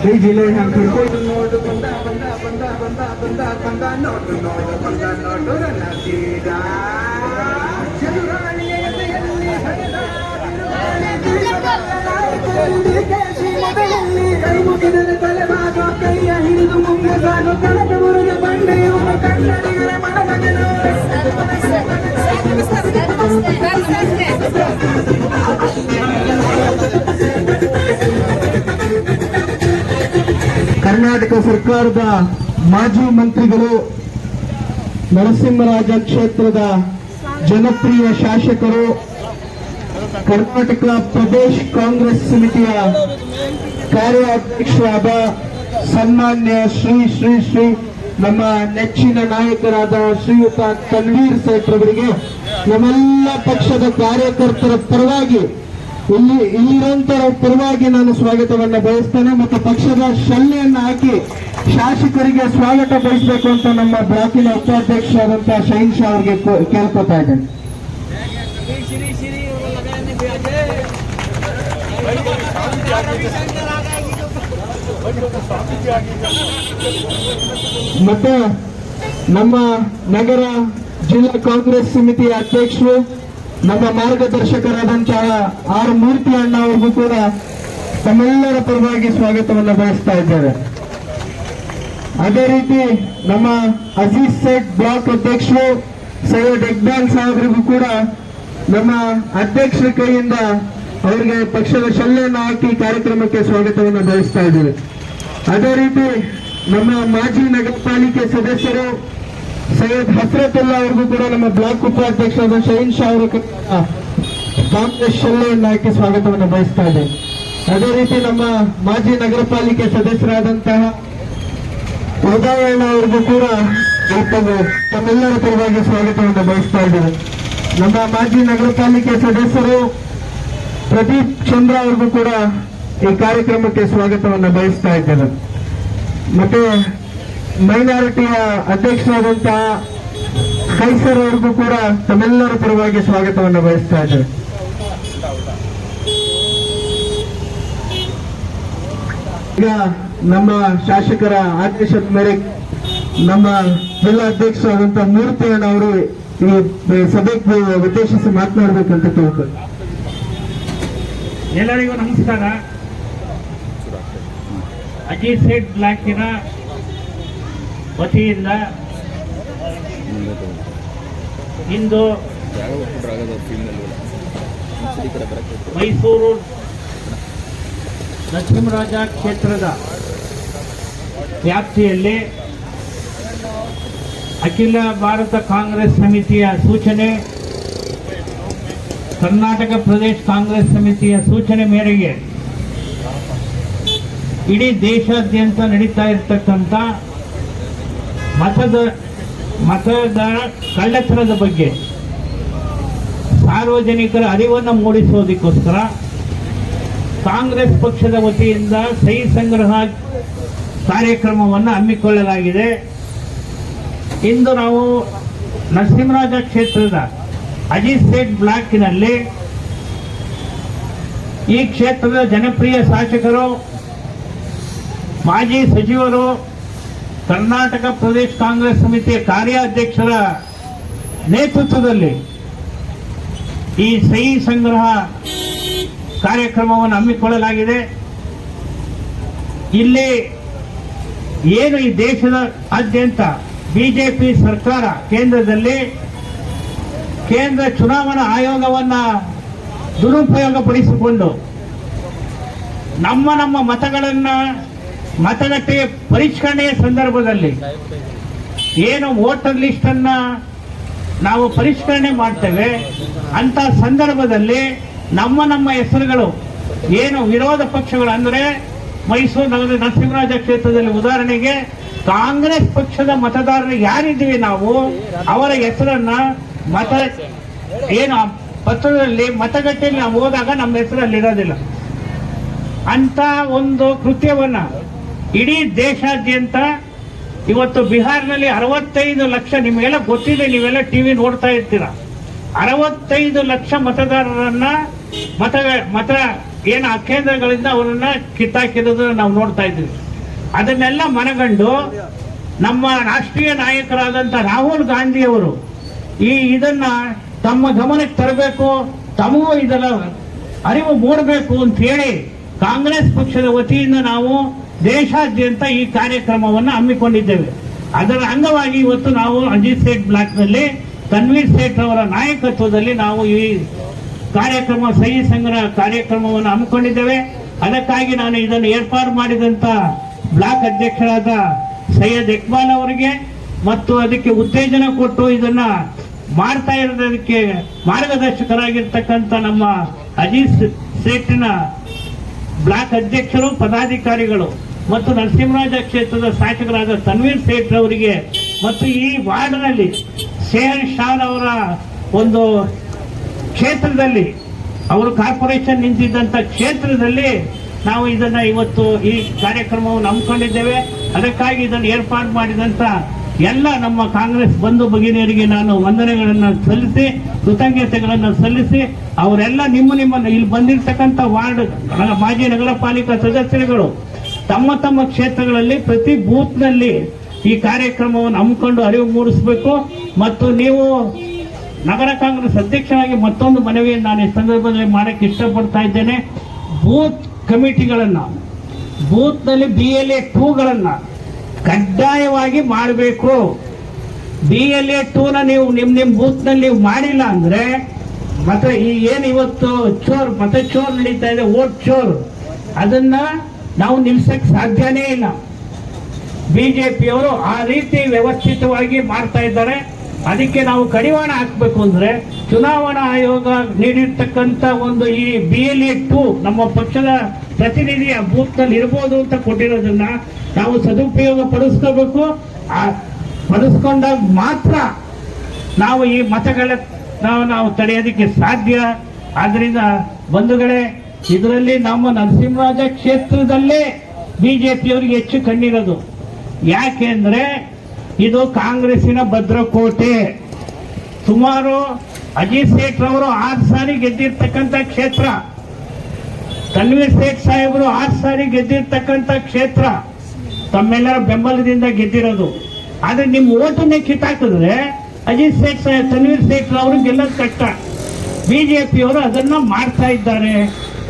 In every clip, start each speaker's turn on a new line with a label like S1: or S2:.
S1: ಈ ಜಿಲ್ಲೆ ನೋಡು ಬಂದ ಬಂದ ಬಂದ ಬಂದ ಬಂದ ಬಂದ ನೋಡು ನೋಡು ಬಂದ ನೋಡು ನನ್ನ ಸೀದ ಚದುರಾಣಿಯ ಎದೆಯಲ್ಲಿ ಹಣದ ಕೈ ಮುಗಿದರೆ ತಲೆಬಾಗ ಕೈಯ ಹಿಡಿದು ಮುಂದೆ ಸಾಗು ಕನಕ ಮುರುಗ ಬಂಡೆಯು ಕನ್ನಡಿಗರ ಮನಮಗನು ಕರ್ನಾಟಕ ಸರ್ಕಾರದ ಮಾಜಿ ಮಂತ್ರಿಗಳು, ನರಸಿಂಹರಾಜ ಕ್ಷೇತ್ರದ ಜನಪ್ರಿಯ ಶಾಸಕರು, ಕರ್ನಾಟಕ ಪ್ರದೇಶ ಕಾಂಗ್ರೆಸ್ ಸಮಿತಿಯ ಕಾರ್ಯಾಧ್ಯಕ್ಷರಾದ ಸನ್ಮಾನ್ಯ ಶ್ರೀ ಶ್ರೀ ಶ್ರೀ ನಮ್ಮ ನೆಚ್ಚಿನ ನಾಯಕರಾದ ಶ್ರೀಯುತ ತನ್ವೀರ್ ಸೇಠ್ ಅವರಿಗೆ ನಮ್ಮೆಲ್ಲ ಪಕ್ಷದ ಕಾರ್ಯಕರ್ತರ ಪರವಾಗಿ ಇಲ್ಲಿರುವಂತರ ಪರವಾಗಿ ನಾನು ಸ್ವಾಗತವನ್ನ ಬಯಸ್ತೇನೆ ಮತ್ತು ಪಕ್ಷದ ಶಲ್ಲೆಯನ್ನು ಹಾಕಿ ಶಾಸಕರಿಗೆ ಸ್ವಾಗತ ಬಯಸಬೇಕು ಅಂತ ನಮ್ಮ ಬ್ಲಾಕಿನ ಉಪಾಧ್ಯಕ್ಷರಾದಂತಹ ಶಹೀನ್ ಶಾ ಅವರಿಗೆ ಕೇಳ್ಕೊತಾ ಇದ್ದೇನೆ. ಮತ್ತೆ ನಮ್ಮ ನಗರ ಜಿಲ್ಲಾ ಕಾಂಗ್ರೆಸ್ ಸಮಿತಿಯ ಅಧ್ಯಕ್ಷರು, ನಮ್ಮ ಮಾರ್ಗದರ್ಶಕರಾದಂತಹ ಆರ್ ಮೂರ್ತಿ ಅಣ್ಣ ಅವ್ರಿಗೂ ಕೂಡ ತಮ್ಮೆಲ್ಲರ ಪರವಾಗಿ ಸ್ವಾಗತವನ್ನು ಬಯಸ್ತಾ ಇದ್ದೇವೆ. ಅದೇ ರೀತಿ ನಮ್ಮ ಅಜೀಜ್ ಸೇಠ್ ಬ್ಲಾಕ್ ಅಧ್ಯಕ್ಷರು ಸೈಯದ್ ಇಕ್ಬಾಲ್ ಸಾಹೇಬ್ರಿಗೂ ಕೂಡ ನಮ್ಮ ಅಧ್ಯಕ್ಷರ ಕೈಯಿಂದ ಅವರಿಗೆ ಪಕ್ಷದ ಶಲ್ಲೆಯನ್ನು ಹಾಕಿ ಕಾರ್ಯಕ್ರಮಕ್ಕೆ ಸ್ವಾಗತವನ್ನು ಬಯಸ್ತಾ ಇದ್ದೇವೆ. ಅದೇ ರೀತಿ ನಮ್ಮ ಮಾಜಿ ನಗರ ಪಾಲಿಕೆ ಸದಸ್ಯರು ಸೈಯದ್ ಹಸ್ರತುಲ್ಲಾ ಅವ್ರಿಗೂ ಕೂಡ ನಮ್ಮ ಬ್ಲಾಕ್ ಉಪಾಧ್ಯಕ್ಷರಾದ ಶಹೀನ್ ಶಾ ಅವರು ಕಾಂಗ್ರೆಸ್ ಶಲ್ಲೆಯನ್ನು ಹಾಕಿ ಸ್ವಾಗತವನ್ನು ಬಯಸ್ತಾ ಇದ್ದೇವೆ. ಅದೇ ರೀತಿ ನಮ್ಮ ಮಾಜಿ ನಗರ ಪಾಲಿಕೆ ಸದಸ್ಯರಾದಂತಹ ಉದಯಣ್ಣ ಅವ್ರಿಗೂ ಕೂಡ ತಮ್ಮೆಲ್ಲರ ಪರವಾಗಿ ಸ್ವಾಗತವನ್ನು ಬಯಸ್ತಾ ಇದ್ದೇವೆ. ನಮ್ಮ ಮಾಜಿ ನಗರ ಪಾಲಿಕೆ ಸದಸ್ಯರು ಪ್ರದೀಪ್ ಚಂದ್ರ ಅವ್ರಿಗೂ ಕೂಡ ಈ ಕಾರ್ಯಕ್ರಮಕ್ಕೆ ಸ್ವಾಗತವನ್ನು ಬಯಸ್ತಾ ಇದ್ದೇವೆ. ಮತ್ತೆ ಮೈನಾರಿಟಿಯ ಅಧ್ಯಕ್ಷರಾದಂತಹ ಕೈಸರ್ ಅವ್ರಿಗೂ ಕೂಡ ತಮ್ಮೆಲ್ಲರ ಪರವಾಗಿ ಸ್ವಾಗತವನ್ನು ಬಯಸ್ತಾ ಇದ್ದೇವೆ. ಈಗ ನಮ್ಮ ಶಾಸಕರ ಆದೇಶದ ಮೇರೆಗೆ ನಮ್ಮ ಜಿಲ್ಲಾಧ್ಯಕ್ಷರಾದಂತಹ ಮೂರ್ತಿ ಅಣ್ಣ ಅವರು ಈ ಸಭೆಗೆ ಉದ್ದೇಶಿಸಿ ಮಾತನಾಡಬೇಕಂತ ಕೇಳ್ತಾರೆ.
S2: ಎಲ್ಲರಿಗೂ ನಮಸ್ಕಾರ. ಅಜೀಜ್ ಸೇಠ್ ಬ್ಲಾಕಿನ ವತಿಯಿಂದ ಇಂದು ಮೈಸೂರು ನರಸಿಂಹರಾಜ ಕ್ಷೇತ್ರದ ವ್ಯಾಪ್ತಿಯಲ್ಲಿ ಅಖಿಲ ಭಾರತ ಕಾಂಗ್ರೆಸ್ ಸಮಿತಿಯ ಸೂಚನೆ, ಕರ್ನಾಟಕ ಪ್ರದೇಶ ಕಾಂಗ್ರೆಸ್ ಸಮಿತಿಯ ಸೂಚನೆ ಮೇರೆಗೆ ಇಡೀ ದೇಶಾದ್ಯಂತ ನಡೀತಾ ಇರತಕ್ಕಂಥ ಮತದ ಕಳ್ಳತನದ ಬಗ್ಗೆ ಸಾರ್ವಜನಿಕರ ಅರಿವನ್ನು ಮೂಡಿಸೋದಕ್ಕೋಸ್ಕರ ಕಾಂಗ್ರೆಸ್ ಪಕ್ಷದ ವತಿಯಿಂದ ಸಹಿ ಸಂಗ್ರಹ ಕಾರ್ಯಕ್ರಮವನ್ನು ಹಮ್ಮಿಕೊಳ್ಳಲಾಗಿದೆ. ಇಂದು ನಾವು ನರಸಿಂಹರಾಜ ಕ್ಷೇತ್ರದ ಅಜೀಜ್ ಸೇಠ್ ಬ್ಲಾಕಿನಲ್ಲಿ ಈ ಕ್ಷೇತ್ರದ ಜನಪ್ರಿಯ ಶಾಸಕರು, ಮಾಜಿ ಸಚಿವರು, ಕರ್ನಾಟಕ ಪ್ರದೇಶ ಕಾಂಗ್ರೆಸ್ ಸಮಿತಿಯ ಕಾರ್ಯಾಧ್ಯಕ್ಷರ ನೇತೃತ್ವದಲ್ಲಿ ಈ ಸಹಿ ಸಂಗ್ರಹ ಕಾರ್ಯಕ್ರಮವನ್ನು ಹಮ್ಮಿಕೊಳ್ಳಲಾಗಿದೆ. ಇಲ್ಲಿ ಏನು ಈ ದೇಶದ ಆದ್ಯಂತ ಬಿಜೆಪಿ ಸರ್ಕಾರ ಕೇಂದ್ರದಲ್ಲಿ ಕೇಂದ್ರ ಚುನಾವಣಾ ಆಯೋಗವನ್ನು ದುರುಪಯೋಗಪಡಿಸಿಕೊಂಡು ನಮ್ಮ ಮತಗಳನ್ನು ಮತಗಟ್ಟೆಯ ಪರಿಷ್ಕರಣೆಯ ಸಂದರ್ಭದಲ್ಲಿ ಏನು ವೋಟರ್ ಲಿಸ್ಟ್ ಅನ್ನ ನಾವು ಪರಿಷ್ಕರಣೆ ಮಾಡ್ತೇವೆ ಅಂತ ಸಂದರ್ಭದಲ್ಲಿ ನಮ್ಮ ಹೆಸರುಗಳು ಏನು ವಿರೋಧ ಪಕ್ಷಗಳು ಅಂದರೆ ಮೈಸೂರು ನಗರದ ನರಸಿಂಹರಾಜ ಕ್ಷೇತ್ರದಲ್ಲಿ ಉದಾಹರಣೆಗೆ ಕಾಂಗ್ರೆಸ್ ಪಕ್ಷದ ಮತದಾರರು ಯಾರಿದ್ದೀವಿ ನಾವು ಅವರ ಹೆಸರನ್ನ ಏನು ಪತ್ರದಲ್ಲಿ ಮತಗಟ್ಟೆಯಲ್ಲಿ ನಾವು ಹೋದಾಗ ನಮ್ಮ ಹೆಸರಲ್ಲಿ ಇರೋದಿಲ್ಲ ಅಂತ ಒಂದು ಕೃತ್ಯವನ್ನ ಇಡೀ ದೇಶಾದ್ಯಂತ ಇವತ್ತು ಬಿಹಾರ್ನಲ್ಲಿ 65 ಲಕ್ಷ, ನಿಮಗೆಲ್ಲ ಗೊತ್ತಿದೆ, ನೀವೆಲ್ಲ ಟಿವಿ ನೋಡ್ತಾ ಇರ್ತೀರ, 65 ಲಕ್ಷ ಮತದಾರರನ್ನ ಮತ ಏನು ಕೇಂದ್ರಗಳಿಂದ ಅವರನ್ನ ಕಿತ್ತಾಕಿರೋದನ್ನ ನಾವು ನೋಡ್ತಾ ಇದ್ದೀವಿ. ಅದನ್ನೆಲ್ಲ ಮನಗಂಡು ನಮ್ಮ ರಾಷ್ಟ್ರೀಯ ನಾಯಕರಾದಂಥ ರಾಹುಲ್ ಗಾಂಧಿ ಅವರು ಇದನ್ನ ತಮ್ಮ ಗಮನಕ್ಕೆ ತರಬೇಕು, ತಮಗೂ ಇದರ ಅರಿವು ಮೂಡಬೇಕು ಅಂತ ಹೇಳಿ ಕಾಂಗ್ರೆಸ್ ಪಕ್ಷದ ವತಿಯಿಂದ ನಾವು ದೇಶಾದ್ಯಂತ ಈ ಕಾರ್ಯಕ್ರಮವನ್ನು ಹಮ್ಮಿಕೊಂಡಿದ್ದೇವೆ. ಅದರ ಅಂಗವಾಗಿ ಇವತ್ತು ನಾವು ಅಜಿತ್ ಸೇಠ್ ಬ್ಲಾಕ್ನಲ್ಲಿ ತನ್ವೀರ್ ಸೇಠ್ ಅವರ ನಾಯಕತ್ವದಲ್ಲಿ ನಾವು ಈ ಕಾರ್ಯಕ್ರಮ, ಸಹಿ ಸಂಗ್ರಹ ಕಾರ್ಯಕ್ರಮವನ್ನು ಹಮ್ಮಿಕೊಂಡಿದ್ದೇವೆ. ಅದಕ್ಕಾಗಿ ನಾನು ಇದನ್ನು ಏರ್ಪಾಡು ಮಾಡಿದಂತ ಬ್ಲಾಕ್ ಅಧ್ಯಕ್ಷರಾದ ಸೈಯದ್ ಇಕ್ಬಾಲ್ ಅವರಿಗೆ ಮತ್ತು ಅದಕ್ಕೆ ಉತ್ತೇಜನ ಕೊಟ್ಟು ಇದನ್ನ ಮಾಡ್ತಾ ಇರೋದಕ್ಕೆ ಮಾರ್ಗದರ್ಶಕರಾಗಿರ್ತಕ್ಕಂಥ ನಮ್ಮ ಅಜಿತ್ ಸೇಠಿನ ಬ್ಲಾಕ್ ಅಧ್ಯಕ್ಷರು, ಪದಾಧಿಕಾರಿಗಳು ಮತ್ತು ನರಸಿಂಹರಾಜ ಕ್ಷೇತ್ರದ ಶಾಸಕರಾದ ತನ್ವೀರ್ ಸೇಠ್ ಅವರಿಗೆ ಮತ್ತು ಈ ವಾರ್ಡ್ನಲ್ಲಿ ಶೇರ್ ಶಾನ್ ಅವರ ಒಂದು ಕ್ಷೇತ್ರದಲ್ಲಿ ಅವರು ಕಾರ್ಪೊರೇಷನ್ ನಿಂತಿದ್ದಂಥ ಕ್ಷೇತ್ರದಲ್ಲಿ ನಾವು ಇದನ್ನ ಇವತ್ತು ಈ ಕಾರ್ಯಕ್ರಮವನ್ನು ಹಮ್ಮಿಕೊಂಡಿದ್ದೇವೆ. ಅದಕ್ಕಾಗಿ ಇದನ್ನು ಏರ್ಪಾಡು ಮಾಡಿದಂತ ಎಲ್ಲ ನಮ್ಮ ಕಾಂಗ್ರೆಸ್ ಬಂಧು ಭಗಿನಿಯರಿಗೆ ನಾನು ವಂದನೆಗಳನ್ನು ಸಲ್ಲಿಸಿ, ಕೃತಜ್ಞತೆಗಳನ್ನು ಸಲ್ಲಿಸಿ, ಅವರೆಲ್ಲ ನಿಮ್ಮ ಇಲ್ಲಿ ಬಂದಿರತಕ್ಕಂಥ ವಾರ್ಡ್ ಮಾಜಿ ನಗರ ಪಾಲಿಕಾ ಸದಸ್ಯರುಗಳು ತಮ್ಮ ತಮ್ಮ ಕ್ಷೇತ್ರಗಳಲ್ಲಿ ಪ್ರತಿ ಬೂತ್ನಲ್ಲಿ ಈ ಕಾರ್ಯಕ್ರಮವನ್ನು ಹಮ್ಮಿಕೊಂಡು ಅರಿವು ಮೂಡಿಸಬೇಕು. ಮತ್ತು ನೀವು ನಗರ ಕಾಂಗ್ರೆಸ್ ಅಧ್ಯಕ್ಷರಾಗಿ ಮತ್ತೊಂದು ಮನವಿಯನ್ನು ನಾನು ಈ ಸಂದರ್ಭದಲ್ಲಿ ಮಾಡಕ್ಕೆ ಇಷ್ಟಪಡ್ತಾ ಇದ್ದೇನೆ. ಬೂತ್ ಕಮಿಟಿಗಳನ್ನು, ಬೂತ್ನಲ್ಲಿ BLA 2ಗಳನ್ನು ಕಡ್ಡಾಯವಾಗಿ ಮಾಡಬೇಕು. BLA 2ನ ನೀವು ನಿಮ್ಮ ಬೂತ್ನಲ್ಲಿ ನೀವು ಮಾಡಿಲ್ಲ ಅಂದ್ರೆ ಮತ್ತೆ ಈ ಏನು ಇವತ್ತು ಮತಚೋರ್ ನಡೀತಾ ಇದೆ, ವೋಟ್ ಚೋರ್, ಅದನ್ನ ನಾವು ನಿಲ್ಸಕ್ಕೆ ಸಾಧ್ಯನೇ ಇಲ್ಲ. ಬಿಜೆಪಿಯವರು ಆ ರೀತಿ ವ್ಯವಸ್ಥಿತವಾಗಿ ಮಾಡ್ತಾ ಇದ್ದಾರೆ. ಅದಕ್ಕೆ ನಾವು ಕಡಿವಾಣ ಹಾಕಬೇಕು ಅಂದ್ರೆ ಚುನಾವಣಾ ಆಯೋಗ ನೀಡಿರ್ತಕ್ಕಂಥ ಒಂದು ಈ BLA 2 ನಮ್ಮ ಪಕ್ಷದ ಪ್ರತಿನಿಧಿಯ ಬೂತ್ನಲ್ಲಿ ಇರ್ಬೋದು ಅಂತ ಕೊಟ್ಟಿರೋದನ್ನ ನಾವು ಸದುಪಯೋಗ ಪಡಿಸ್ಕೋಬೇಕು. ಪಡಿಸ್ಕೊಂಡಾಗ ಮಾತ್ರ ನಾವು ಈ ಮತಗಳ ನಾವು ತಡೆಯೋದಕ್ಕೆ ಸಾಧ್ಯ. ಆದ್ರಿಂದ ಬಂಧುಗಳೇ, ಇದರಲ್ಲಿ ನಮ್ಮ ನರಸಿಂಹರಾಜ ಕ್ಷೇತ್ರದಲ್ಲೇ ಬಿಜೆಪಿಯವರಿಗೆ ಹೆಚ್ಚು ಕಣ್ಣಿರೋದು. ಯಾಕೆ ಅಂದ್ರೆ ಇದು ಕಾಂಗ್ರೆಸ್ಸಿನ ಭದ್ರಕೋಟೆ. ಸುಮಾರು ಅಜಿತ್ ಸೇಠ್ ಅವರು 6 ಸಾರಿ ಗೆದ್ದಿರ್ತಕ್ಕಂಥ ಕ್ಷೇತ್ರ, ತನ್ವೀರ್ ಸೇಠ್ ಸಾಹೇಬರು 6 ಸಾರಿ ಗೆದ್ದಿರ್ತಕ್ಕಂಥ ಕ್ಷೇತ್ರ, ತಮ್ಮೆಲ್ಲರ ಬೆಂಬಲದಿಂದ ಗೆದ್ದಿರೋದು. ಆದ್ರೆ ನಿಮ್ಮ ಓಟನ್ನೇ ಕಿತ್ತಾಕಿದ್ರೆ ಅಜಿತ್ ಸೇಠ್ ಸಾಹೇಬ್, ತನ್ವೀರ್ ಸೇಠ್ ಅವರು ಗೆಲ್ಲೋದು ಕಷ್ಟ. ಬಿಜೆಪಿಯವರು ಅದನ್ನ ಮಾಡ್ತಾ ಇದ್ದಾರೆ.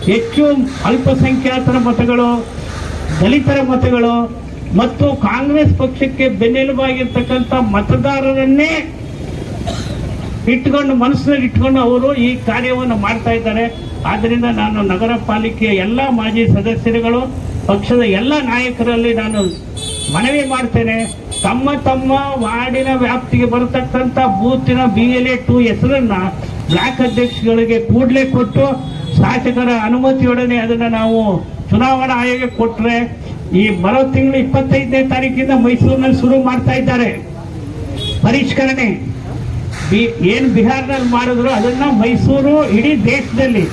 S2: ಹೆಚ್ಚು ಅಲ್ಪಸಂಖ್ಯಾತರ ಮತಗಳು, ದಲಿತರ ಮತಗಳು ಮತ್ತು ಕಾಂಗ್ರೆಸ್ ಪಕ್ಷಕ್ಕೆ ಬೆನ್ನೆಲುಬಾಗಿರ್ತಕ್ಕಂಥ ಮತದಾರರನ್ನೇ ಮನಸ್ಸಿನಲ್ಲಿ ಇಟ್ಕೊಂಡು ಅವರು ಈ ಕಾರ್ಯವನ್ನು ಮಾಡ್ತಾ ಇದ್ದಾರೆ. ಆದ್ದರಿಂದ ನಾನು ನಗರ ಪಾಲಿಕೆಯ ಎಲ್ಲ ಮಾಜಿ ಸದಸ್ಯರುಗಳು, ಪಕ್ಷದ ಎಲ್ಲ ನಾಯಕರಲ್ಲಿ ನಾನು ಮನವಿ ಮಾಡ್ತೇನೆ, ತಮ್ಮ ತಮ್ಮ ವಾರ್ಡಿನ ವ್ಯಾಪ್ತಿಗೆ ಬರತಕ್ಕಂಥ ಬೂತಿನ BLA 2 ಹೆಸರನ್ನ ಬ್ಲಾಕ್ ಅಧ್ಯಕ್ಷಗಳಿಗೆ ಕೂಡಲೇ ಕೊಟ್ಟು ಶಾಸಕರ ಅನುಮತಿಯೊಡನೆ ಅದನ್ನ ನಾವು ಚುನಾವಣಾ ಆಯೋಗಕ್ಕೆ ಕೊಟ್ಟರೆ, ಈ ಬರೋ ತಿಂಗಳು 25ನೇ ತಾರೀಕಿಂದ ಮೈಸೂರಿನಲ್ಲಿ ಶುರು ಮಾಡ್ತಾ ಇದ್ದಾರೆ ಪರಿಷ್ಕರಣೆ. ಏನು ಬಿಹಾರ್ನಲ್ಲಿ ಮಾಡಿದ್ರು ಅದನ್ನ ಮೈಸೂರು ಇಡೀ ದೇಶದಲ್ಲಿ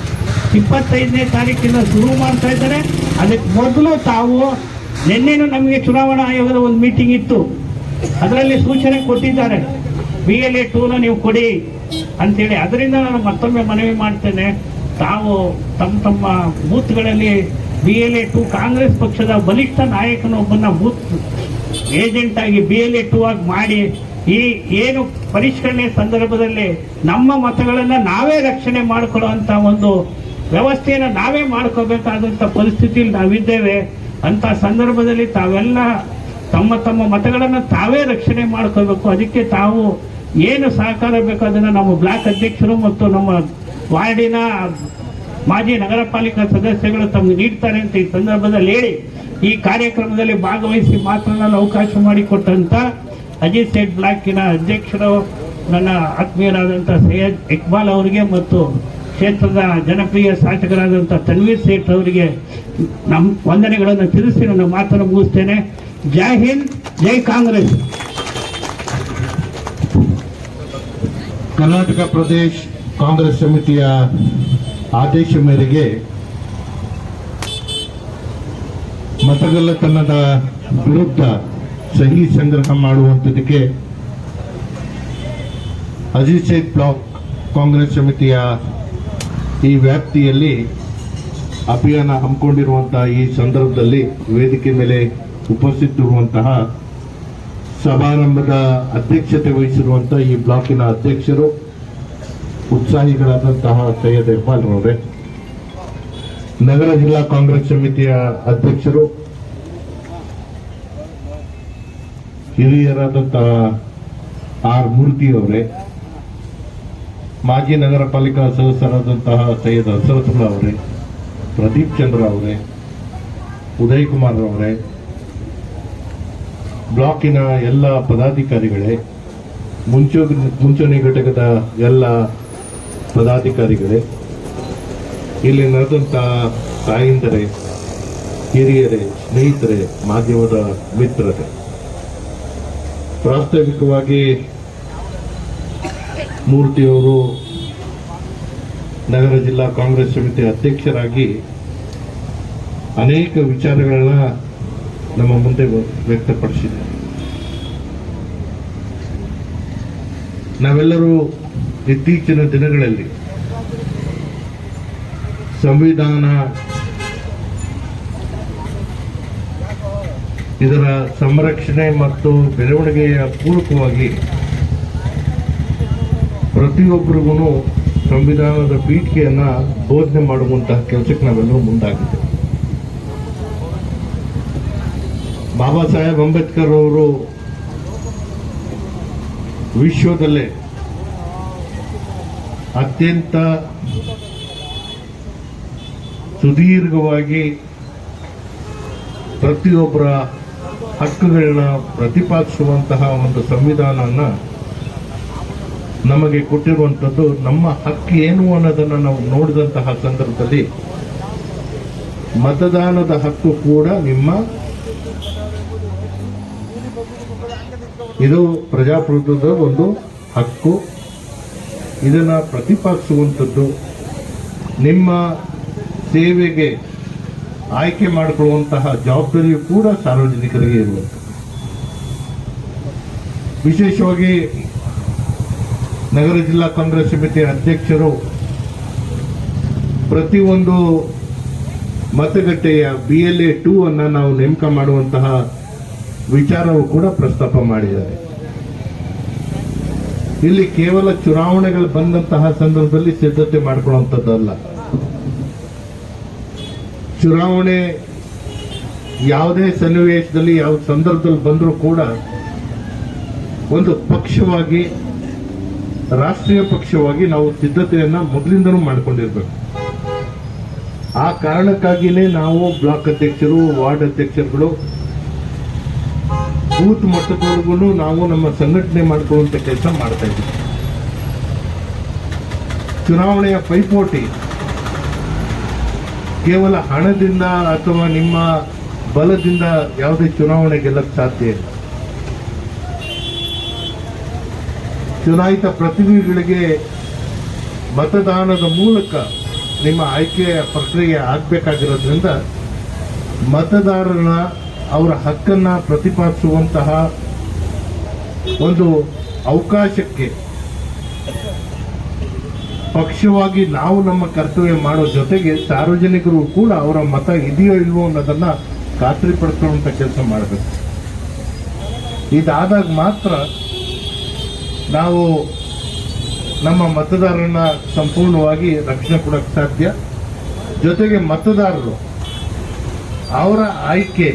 S2: 25ನೇ ತಾರೀಕಿಂದ ಶುರು ಮಾಡ್ತಾ ಇದ್ದಾರೆ. ಅದಕ್ಕೆ ಮೊದಲು ತಾವು ನಿನ್ನೆನೂ ನಮಗೆ ಚುನಾವಣಾ ಆಯೋಗದ ಒಂದು ಮೀಟಿಂಗ್ ಇತ್ತು, ಅದರಲ್ಲಿ ಸೂಚನೆ ಕೊಟ್ಟಿದ್ದಾರೆ BLA 2ನ ನೀವು ಕೊಡಿ ಅಂತೇಳಿ. ಅದರಿಂದ ನಾನು ಮತ್ತೊಮ್ಮೆ ಮನವಿ ಮಾಡ್ತೇನೆ, ತಾವು ತಮ್ಮ ಬೂತ್ಗಳಲ್ಲಿ BLA 2 ಕಾಂಗ್ರೆಸ್ ಪಕ್ಷದ ಬಲಿಷ್ಠ ನಾಯಕನೊಬ್ಬನ ಬೂತ್ ಏಜೆಂಟ್ ಆಗಿ BLA 2 ಆಗಿ ಮಾಡಿ ಈ ಏನು ಪರಿಷ್ಕರಣೆ ಸಂದರ್ಭದಲ್ಲಿ ನಮ್ಮ ಮತಗಳನ್ನು ನಾವೇ ರಕ್ಷಣೆ ಮಾಡಿಕೊಳ್ಳುವಂತ ಒಂದು ವ್ಯವಸ್ಥೆಯನ್ನು ನಾವೇ ಮಾಡ್ಕೋಬೇಕಾದಂತ ಪರಿಸ್ಥಿತಿಯಲ್ಲಿ ನಾವಿದ್ದೇವೆ. ಅಂತ ಸಂದರ್ಭದಲ್ಲಿ ತಾವೆಲ್ಲ ತಮ್ಮ ಮತಗಳನ್ನು ತಾವೇ ರಕ್ಷಣೆ ಮಾಡ್ಕೋಬೇಕು. ಅದಕ್ಕೆ ತಾವು ಏನು ಸಹಕಾರ ಬೇಕು ಅದನ್ನು ನಮ್ಮ ಬ್ಲಾಕ್ ಅಧ್ಯಕ್ಷರು ಮತ್ತು ನಮ್ಮ ವಾರ್ಡಿನ ಮಾಜಿ ನಗರ ಪಾಲಿಕಾ ಸದಸ್ಯಗಳು ತಮಗೆ ನೀಡ್ತಾರೆ ಅಂತ ಈ ಸಂದರ್ಭದಲ್ಲಿ ಹೇಳಿ, ಈ ಕಾರ್ಯಕ್ರಮದಲ್ಲಿ ಭಾಗವಹಿಸಿ ಮಾತನಾಡಲು ಅವಕಾಶ ಮಾಡಿಕೊಟ್ಟಂತ ಅಜಿತ್ ಸೇಠ್ ಬ್ಲಾಕಿನ ಅಧ್ಯಕ್ಷರು ನನ್ನ ಆತ್ಮೀಯರಾದಂಥ ಸೈಯದ್ ಇಕ್ಬಾಲ್ ಅವರಿಗೆ ಮತ್ತು ಕ್ಷೇತ್ರದ ಜನಪ್ರಿಯ ಶಾಸಕರಾದಂಥ ತನ್ವೀರ್ ಸೇಠ್ ಅವರಿಗೆ ನಮ್ಮ ವಂದನೆಗಳನ್ನು ತಿಳಿಸಿ ನನ್ನ ಮಾತನ್ನು ಮುಗಿಸ್ತೇನೆ. ಜೈ ಹಿಂದ್, ಜೈ ಕಾಂಗ್ರೆಸ್.
S3: ಕರ್ನಾಟಕ ಪ್ರದೇಶ್ ಕಾಂಗ್ರೆಸ್ ಸಮಿತಿಯ ಆದೇಶ ಮೇರೆಗೆ ಮತಗಳ್ಳತನದ ವಿರುದ್ಧ ಸಹಿ ಸಂಗ್ರಹ ಮಾಡುವಂಥದ್ದಕ್ಕೆ ಅಜೀಜ್ ಶೇಖ್ ಬ್ಲಾಕ್ ಕಾಂಗ್ರೆಸ್ ಸಮಿತಿಯ ಈ ವ್ಯಾಪ್ತಿಯಲ್ಲಿ ಅಭಿಯಾನ ಹಮ್ಮಿಕೊಂಡಿರುವಂತಹ ಈ ಸಂದರ್ಭದಲ್ಲಿ ವೇದಿಕೆ ಮೇಲೆ ಉಪಸ್ಥಿತರಿರುವಂತಹ ಸಮಾರಂಭದ ಅಧ್ಯಕ್ಷತೆ ವಹಿಸಿರುವಂತಹ ಈ ಬ್ಲಾಕಿನ ಅಧ್ಯಕ್ಷರು ಉತ್ಸಾಹಿಗಳಾದಂತಹ ಸೈಯದ್ ಇಕ್ಬಾಲ್ ರವರೇ, ನಗರ ಜಿಲ್ಲಾ ಕಾಂಗ್ರೆಸ್ ಸಮಿತಿಯ ಅಧ್ಯಕ್ಷರು ಹಿರಿಯರಾದಂತಹ ಆರ್ ಮೂರ್ತಿ ಅವರೇ, ಮಾಜಿ ನಗರ ಪಾಲಿಕಾ ಸದಸ್ಯರಾದಂತಹ ಸೈಯದ್ ಹಸರತುಲ್ಲಾ ಅವರೇ, ಪ್ರದೀಪ್ ಚಂದ್ರ ಅವರೇ, ಉದಯ್ ಕುಮಾರ್ ಅವರೇ, ಬ್ಲಾಕಿನ ಎಲ್ಲ ಪದಾಧಿಕಾರಿಗಳೇ, ಮುಂಚೂಣಿ ಘಟಕದ ಎಲ್ಲ ಪದಾಧಿಕಾರಿಗಳೇ, ಇಲ್ಲಿ ನಡೆದಂತಹ ತಾಯಿಂದರೇ, ಹಿರಿಯರೇ, ಸ್ನೇಹಿತರೇ, ಮಾಧ್ಯಮದ ಮಿತ್ರರೇ, ಪ್ರಾಸ್ತಾವಿಕವಾಗಿ ಮೂರ್ತಿಯವರು ನಗರ ಜಿಲ್ಲಾ ಕಾಂಗ್ರೆಸ್ ಸಮಿತಿ ಅಧ್ಯಕ್ಷರಾಗಿ ಅನೇಕ ವಿಚಾರಗಳನ್ನ ನಮ್ಮ ಮುಂದೆ ವ್ಯಕ್ತಪಡಿಸಿದ್ದಾರೆ. ನಾವೆಲ್ಲರೂ ಇತ್ತೀಚಿನ ದಿನಗಳಲ್ಲಿ ಸಂವಿಧಾನ ಇದರ ಸಂರಕ್ಷಣೆ ಮತ್ತು ಬೆಳವಣಿಗೆಯ ಪೂರಕವಾಗಿ ಪ್ರತಿಯೊಬ್ಬರಿಗೂ ಸಂವಿಧಾನದ ಪೀಠಿಕೆಯನ್ನ ಬೋಧನೆ ಮಾಡುವಂತಹ ಕೆಲಸಕ್ಕೆ ನಾವೆಲ್ಲರೂ ಮುಂದಾಗಿದ್ದೇವೆ. ಬಾಬಾ ಸಾಹೇಬ್ ಅಂಬೇಡ್ಕರ್ ಅವರು ವಿಶ್ವದಲ್ಲೇ ಅತ್ಯಂತ ಸುದೀರ್ಘವಾಗಿ ಪ್ರತಿಯೊಬ್ಬರ ಹಕ್ಕುಗಳನ್ನ ಪ್ರತಿಪಾದಿಸುವಂತಹ ಒಂದು ಸಂವಿಧಾನನ ನಮಗೆ ಕೊಟ್ಟಿರುವಂಥದ್ದು. ನಮ್ಮ ಹಕ್ಕು ಏನು ಅನ್ನೋದನ್ನು ನಾವು ನೋಡಿದಂತಹ ಸಂದರ್ಭದಲ್ಲಿ ಮತದಾನದ ಹಕ್ಕು ಕೂಡ ಇದು ಪ್ರಜಾಪ್ರಭುತ್ವದ ಒಂದು ಹಕ್ಕು. ಇದನ್ನ ಪ್ರತಿಪಾದಿಸುವಂಥದ್ದು, ನಿಮ್ಮ ಸೇವೆಗೆ ಆಯ್ಕೆ ಮಾಡಿಕೊಳ್ಳುವಂತಹ ಜವಾಬ್ದಾರಿಯು ಕೂಡ ಸಾರ್ವಜನಿಕರಿಗೆ ಇರುವಂಥದ್ದು. ವಿಶೇಷವಾಗಿ ನಗರ ಜಿಲ್ಲಾ ಕಾಂಗ್ರೆಸ್ ಸಮಿತಿಯ ಅಧ್ಯಕ್ಷರು ಪ್ರತಿಯೊಂದು ಮತಗಟ್ಟೆಯ BLA 2 ಅನ್ನ ನಾವು ನೇಮಕ ಮಾಡುವಂತಹ ವಿಚಾರವು ಕೂಡ ಪ್ರಸ್ತಾಪ ಮಾಡಿದ್ದಾರೆ. ಇಲ್ಲಿ ಕೇವಲ ಚುನಾವಣೆಗಳು ಬಂದಂತಹ ಸಂದರ್ಭದಲ್ಲಿ ಸಿದ್ಧತೆ ಮಾಡಿಕೊಳ್ಳುವಂಥದ್ದಲ್ಲ. ಚುನಾವಣೆ ಯಾವುದೇ ಸನ್ನಿವೇಶದಲ್ಲಿ ಯಾವ ಸಂದರ್ಭದಲ್ಲಿ ಬಂದರೂ ಕೂಡ ಒಂದು ಪಕ್ಷವಾಗಿ, ರಾಷ್ಟ್ರೀಯ ಪಕ್ಷವಾಗಿ ನಾವು ಸಿದ್ಧತೆಯನ್ನ ಮೊದಲಿಂದನೂ ಮಾಡಿಕೊಂಡಿರ್ಬೇಕು. ಆ ಕಾರಣಕ್ಕಾಗಿಯೇ ನಾವು ಬ್ಲಾಕ್ ಅಧ್ಯಕ್ಷರು, ವಾರ್ಡ್ ಅಧ್ಯಕ್ಷರುಗಳು, ಬೂತ್ ಮಟ್ಟದವರೆಗೂ ನಾವು ನಮ್ಮ ಸಂಘಟನೆ ಮಾಡಿಕೊಳ್ಳುವಂತ ಕೆಲಸ ಮಾಡ್ತಾ ಇದ್ದೀವಿ. ಚುನಾವಣೆಯ ಪೈಪೋಟಿ ಕೇವಲ ಹಣದಿಂದ ಅಥವಾ ನಿಮ್ಮ ಬಲದಿಂದ ಯಾವುದೇ ಚುನಾವಣೆ ಗೆಲ್ಲಕ್ಕೆ ಸಾಧ್ಯ ಇಲ್ಲ. ಚುನಾಯಿತ ಪ್ರತಿನಿಧಿಗಳಿಗೆ ಮತದಾನದ ಮೂಲಕ ನಿಮ್ಮ ಆಯ್ಕೆಯ ಪ್ರಕ್ರಿಯೆ ಆಗಬೇಕಾಗಿರೋದ್ರಿಂದ ಮತದಾರರ ಅವರ ಹಕ್ಕನ್ನ ಪ್ರತಿಪಾದಿಸುವಂತಹ ಒಂದು ಅವಕಾಶಕ್ಕೆ ಪಕ್ಷವಾಗಿ ನಾವು ನಮ್ಮ ಕರ್ತವ್ಯ ಮಾಡೋ ಜೊತೆಗೆ ಸಾರ್ವಜನಿಕರು ಕೂಡ ಅವರ ಮತ ಇದೆಯೋ ಇಲ್ವೋ ಅನ್ನೋದನ್ನ ಖಾತ್ರಿಪಡಿಸುವಂತ ಕೆಲಸ ಮಾಡಬೇಕು. ಇದಾದಾಗ ಮಾತ್ರ ನಾವು ನಮ್ಮ ಮತದಾರರನ್ನ ಸಂಪೂರ್ಣವಾಗಿ ರಕ್ಷಣೆ ಕೊಡಕ್ಕೆ ಸಾಧ್ಯ. ಜೊತೆಗೆ ಮತದಾರರು ಅವರ ಆಯ್ಕೆ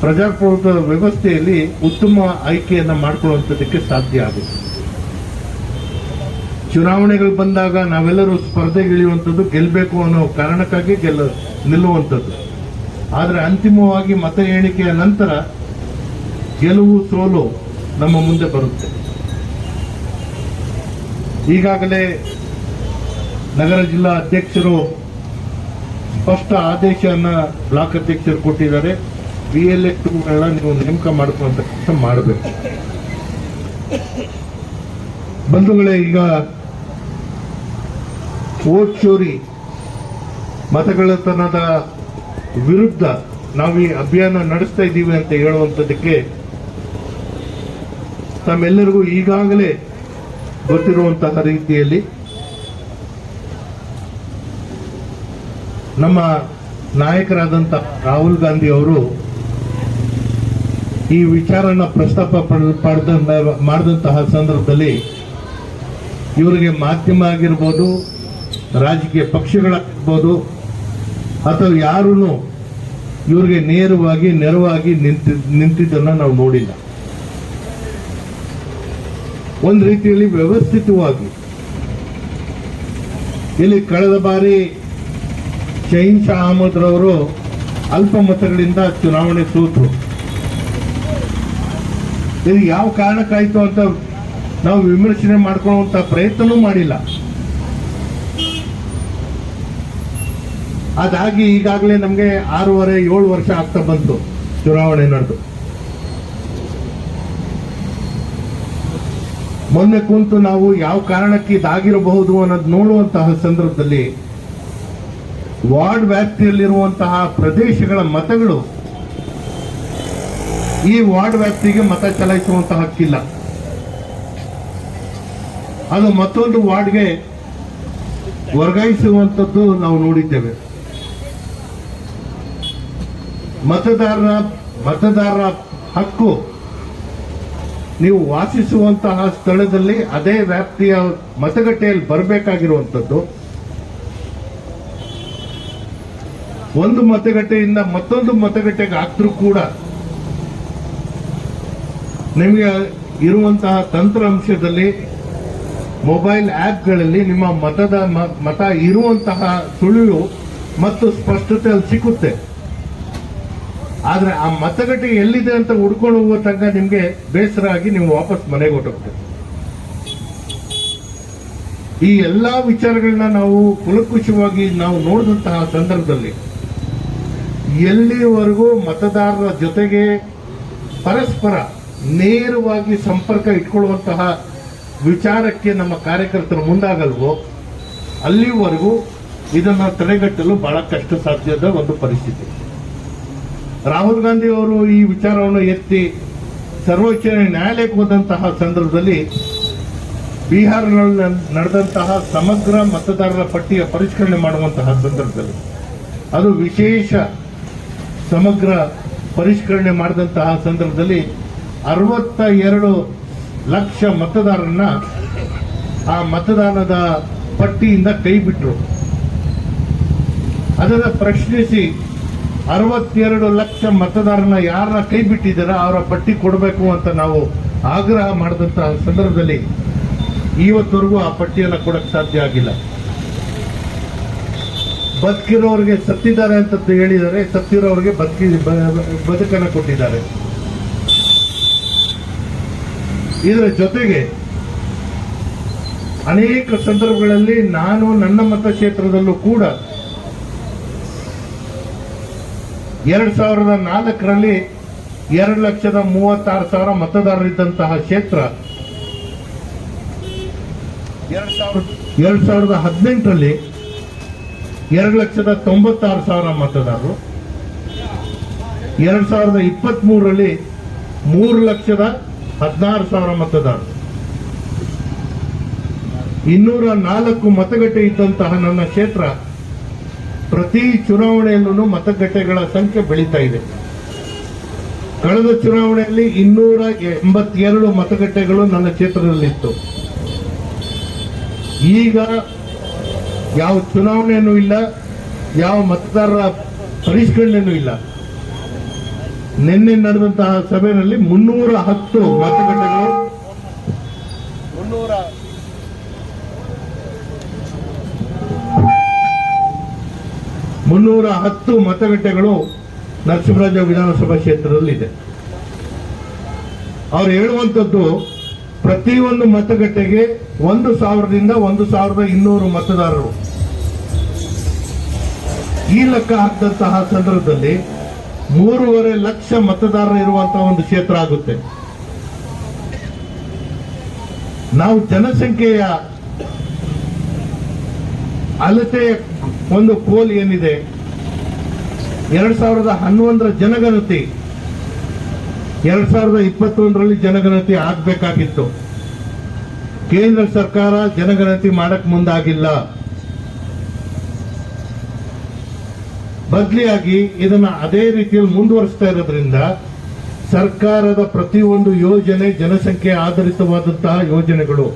S3: ಪ್ರಜಾಪ್ರಭುತ್ವದ ವ್ಯವಸ್ಥೆಯಲ್ಲಿ ಉತ್ತಮ ಆಯ್ಕೆಯನ್ನ ಮಾಡಿಕೊಳ್ಳುವಂಥದ್ದಕ್ಕೆ ಸಾಧ್ಯ ಆಗುತ್ತೆ. ಚುನಾವಣೆಗಳು ಬಂದಾಗ ನಾವೆಲ್ಲರೂ ಸ್ಪರ್ಧೆಗಿಳಿಯುವಂಥದ್ದು ಗೆಲ್ಲಬೇಕು ಅನ್ನೋ ಕಾರಣಕ್ಕಾಗಿ ನಿಲ್ಲುವಂಥದ್ದು. ಆದರೆ ಅಂತಿಮವಾಗಿ ಮತ ಎಣಿಕೆಯ ನಂತರ ಗೆಲುವು ಸೋಲು ನಮ್ಮ ಮುಂದೆ ಬರುತ್ತೆ. ಈಗಾಗಲೇ ನಗರ ಜಿಲ್ಲಾ ಅಧ್ಯಕ್ಷರು ಸ್ಪಷ್ಟ ಆದೇಶವನ್ನ ಬ್ಲಾಕ್ ಅಧ್ಯಕ್ಷರು ಕೊಟ್ಟಿದ್ದಾರೆ. BLA 2 ನೀವು ನೇಮಕ ಮಾಡಿಕೊಳ್ಳುವಂತ ಕೆಲಸ ಮಾಡಬೇಕು. ಬಂಧುಗಳೇ, ಈಗ ವೋಟ್ ಚೋರಿ, ಮತಗಳ್ಳತನದ ವಿರುದ್ಧ ನಾವು ಈ ಅಭಿಯಾನ ನಡೆಸ್ತಾ ಇದ್ದೀವಿ ಅಂತ ಹೇಳುವಂಥದ್ದಕ್ಕೆ ತಮ್ಮೆಲ್ಲರಿಗೂ ಈಗಾಗಲೇ ಗೊತ್ತಿರುವಂತಹ ರೀತಿಯಲ್ಲಿ ನಮ್ಮ ನಾಯಕರಾದಂಥ ರಾಹುಲ್ ಗಾಂಧಿ ಅವರು ಈ ವಿಚಾರನ ಪ್ರಸ್ತಾಪ ಮಾಡಿದಂತಹ ಸಂದರ್ಭದಲ್ಲಿ ಇವರಿಗೆ ಮಾಧ್ಯಮ ಆಗಿರ್ಬೋದು, ರಾಜಕೀಯ ಪಕ್ಷಗಳಾಗಿರ್ಬೋದು ಅಥವಾ ಯಾರೂ ಇವರಿಗೆ ನೇರವಾಗಿ ನೆರವಾಗಿ ನಿಂತಿದ್ದನ್ನ ನಾವು ನೋಡಿಲ್ಲ. ಒಂದು ರೀತಿಯಲ್ಲಿ ವ್ಯವಸ್ಥಿತವಾಗಿ ಇಲ್ಲಿ ಕಳೆದ ಬಾರಿ ಶಹೀನ್ ಶಾ ಅಹಮದ್ ರವರು ಅಲ್ಪ ಮತಗಳಿಂದ ಚುನಾವಣೆ ಸೋತರು. ಇದು ಯಾವ ಕಾರಣಕ್ಕಾಯ್ತು ಅಂತ ನಾವು ವಿಮರ್ಶನೆ ಮಾಡ್ಕೊಳ್ಳುವಂತ ಪ್ರಯತ್ನನೂ ಮಾಡಿಲ್ಲ. ಅದಾಗಿ ಈಗಾಗಲೇ ನಮಗೆ 6.5-7 ವರ್ಷ ಆಗ್ತಾ ಬಂತು ಚುನಾವಣೆ ನಡೆದು. ಮೊನ್ನೆ ಕುಂತು ನಾವು ಯಾವ ಕಾರಣಕ್ಕೆ ಇದಾಗಿರಬಹುದು ಅನ್ನೋದು ನೋಡುವಂತಹ ಸಂದರ್ಭದಲ್ಲಿ ವಾರ್ಡ್ ವ್ಯಾಪ್ತಿಯಲ್ಲಿರುವಂತಹ ಪ್ರದೇಶಗಳ ಮತಗಳು ಈ ವಾರ್ಡ್ ವ್ಯಾಪ್ತಿಗೆ ಮತ ಚಲಾಯಿಸುವಂತಹ ಹಕ್ಕಿಲ್ಲ. ಅದು ಮತ್ತೊಂದು ವಾರ್ಡ್ಗೆ ವರ್ಗಾಯಿಸುವಂಥದ್ದು ನಾವು ನೋಡಿದ್ದೇವೆ. ಮತದಾರರ ಹಕ್ಕು ನೀವು ವಾಸಿಸುವಂತಹ ಸ್ಥಳದಲ್ಲಿ ಅದೇ ವ್ಯಾಪ್ತಿಯ ಮತಗಟ್ಟೆಯಲ್ಲಿ ಬರಬೇಕಾಗಿರುವಂಥದ್ದು. ಒಂದು ಮತಗಟ್ಟೆಯಿಂದ ಮತ್ತೊಂದು ಮತಗಟ್ಟೆಗೆ ಹಾಕಿದ್ರೂ ಕೂಡ ನಿಮಗೆ ಇರುವಂತಹ ತಂತ್ರಾಂಶದಲ್ಲಿ ಮೊಬೈಲ್ ಆ್ಯಪ್ಗಳಲ್ಲಿ ನಿಮ್ಮ ಮತ ಇರುವಂತಹ ಸುಳಿವು ಮತ್ತು ಸ್ಪಷ್ಟತೆ ಅಲ್ಲಿ ಸಿಕ್ಕುತ್ತೆ. ಆದ್ರೆ ಆ ಮತಗಟ್ಟೆ ಎಲ್ಲಿದೆ ಅಂತ ಹುಡ್ಕೊಂಡು ಹೋಗುವ ತನಕ ನಿಮ್ಗೆ ಬೇಸರ ಆಗಿ ನೀವು ವಾಪಸ್ ಮನೆಗೆ ಹೊರಟೋಗ್ತೀರಿ. ಈ ಎಲ್ಲಾ ವಿಚಾರಗಳನ್ನ ನಾವು ಕುಲಕುಷವಾಗಿ ನಾವು ನೋಡಿದಂತಹ ಸಂದರ್ಭದಲ್ಲಿ ಎಲ್ಲಿವರೆಗೂ ಮತದಾರರ ಜೊತೆಗೆ ಪರಸ್ಪರ ನೇರವಾಗಿ ಸಂಪರ್ಕ ಇಟ್ಕೊಳ್ಳುವಂತಹ ವಿಚಾರಕ್ಕೆ ನಮ್ಮ ಕಾರ್ಯಕರ್ತರು ಮುಂದಾಗಲ್ವೋ ಅಲ್ಲಿವರೆಗೂ ಇದನ್ನ ತಡೆಗಟ್ಟಲು ಬಹಳ ಕಷ್ಟ ಸಾಧ್ಯದ ಒಂದು ಪರಿಸ್ಥಿತಿ. ರಾಹುಲ್ ಗಾಂಧಿ ಅವರು ಈ ವಿಚಾರವನ್ನು ಎತ್ತಿ ಸರ್ವೋಚ್ಚ ನ್ಯಾಯಾಲಯಕ್ಕೆ ಹೋದಂತಹ ಸಂದರ್ಭದಲ್ಲಿ ಬಿಹಾರ್ನಲ್ಲಿ ನಡೆದಂತಹ ಸಮಗ್ರ ಮತದಾರರ ಪಟ್ಟಿಯ ಪರಿಷ್ಕರಣೆ ಮಾಡುವಂತಹ ಸಂದರ್ಭದಲ್ಲಿ ಅದು ವಿಶೇಷ ಸಮಗ್ರ ಪರಿಷ್ಕರಣೆ ಮಾಡಿದಂತಹ ಸಂದರ್ಭದಲ್ಲಿ 62 ಲಕ್ಷ ಮತದಾರರನ್ನ ಆ ಮತದಾನದ ಪಟ್ಟಿಯಿಂದ ಕೈ ಬಿಟ್ಟರು. ಅದನ್ನು ಪ್ರಶ್ನಿಸಿ 62 ಲಕ್ಷ ಮತದಾರನ ಯಾರನ್ನ ಕೈ ಬಿಟ್ಟಿದ್ದಾರ ಅವರ ಪಟ್ಟಿ ಕೊಡಬೇಕು ಅಂತ ನಾವು ಆಗ್ರಹ ಮಾಡಿದಂತಹ ಸಂದರ್ಭದಲ್ಲಿ ಇವತ್ತವರೆಗೂ ಆ ಪಟ್ಟಿಯನ್ನು ಕೊಡಕ್ಕೆ ಸಾಧ್ಯ ಆಗಿಲ್ಲ. ಬದುಕಿರೋರಿಗೆ ಸತ್ತಿದ್ದಾರೆ ಅಂತ ಹೇಳಿದ್ದಾರೆ, ಸತ್ತಿರೋರಿಗೆ ಬದುಕನ್ನು ಕೊಟ್ಟಿದ್ದಾರೆ. ಇದರ ಜೊತೆಗೆ ಅನೇಕ ಸಂದರ್ಭಗಳಲ್ಲಿ ನಾನು ನನ್ನ ಮತಕ್ಷೇತ್ರದಲ್ಲೂ ಕೂಡ 2004ರಲ್ಲಿ 2,36,000 ಮತದಾರರಿದ್ದಂತಹ ಕ್ಷೇತ್ರ 2018ರಲ್ಲಿ 2,96,000 ಮತದಾರರು, 2023ರಲ್ಲಿ 3,16,000 ಮತದಾರರು. 204 ಮತಗಟ್ಟೆ ಇದ್ದಂತಹ ನನ್ನ ಕ್ಷೇತ್ರ ಪ್ರತಿ ಚುನಾವಣೆಯಲ್ಲೂ ಮತಗಟ್ಟೆಗಳ ಸಂಖ್ಯೆ ಬೆಳೀತಾ ಇದೆ. ಕಳೆದ ಚುನಾವಣೆಯಲ್ಲಿ 282 ಮತಗಟ್ಟೆಗಳು ನನ್ನ ಕ್ಷೇತ್ರದಲ್ಲಿತ್ತು. ಈಗ ಯಾವ ಚುನಾವಣೆಯೂ ಇಲ್ಲ, ಯಾವ ಮತದಾರರ ಪರಿಷ್ಕರಣೆಯೂ ಇಲ್ಲ. ನಿನ್ನೆ ನಡೆದಂತಹ ಸಭೆಯಲ್ಲಿ 310 ಮತಗಟ್ಟೆಗಳು 310 ಮತಗಟ್ಟೆಗಳು ನರಸಿಂಹರಾಜ ವಿಧಾನಸಭಾ ಕ್ಷೇತ್ರದಲ್ಲಿದೆ. ಅವ್ರು ಹೇಳುವಂಥದ್ದು ಪ್ರತಿಯೊಂದು ಮತಗಟ್ಟೆಗೆ 1,000ರಿಂದ 1,200 ಮತದಾರರು. ಈ ಲೆಕ್ಕ ಹಾಕಿದಂತಹ ಸಂದರ್ಭದಲ್ಲಿ 3.5 ಲಕ್ಷ ಮತದಾರರು ಇರುವಂತಹ ಒಂದು ಕ್ಷೇತ್ರ ಆಗುತ್ತೆ. ನಾವು ಜನಸಂಖ್ಯೆಯ ಅಳತೆ ಒಂದು ಪೋಲ್ ಏನಿದೆ 2011ರ ಜನಗಣತಿ 2021ರಲ್ಲಿ ಜನಗಣತಿ ಆಗ್ಬೇಕಾಗಿತ್ತು. ಕೇಂದ್ರ ಸರ್ಕಾರ ಜನಗಣತಿ ಮಾಡಕ್ ಮುಂದಾಗಿಲ್ಲ. ಬದಲಿಯಾಗಿ ಇದನ್ನ ಅದೇ ರೀತಿಯಲ್ಲಿ ಮುಂದುವರಿಸ್ತಾ ಇರೋದ್ರಿಂದ ಸರ್ಕಾರದ ಪ್ರತಿಯೊಂದು ಯೋಜನೆ ಜನಸಂಖ್ಯೆ ಆಧಾರಿತವಾದಂತಹ ಯೋಜನೆಗಳು.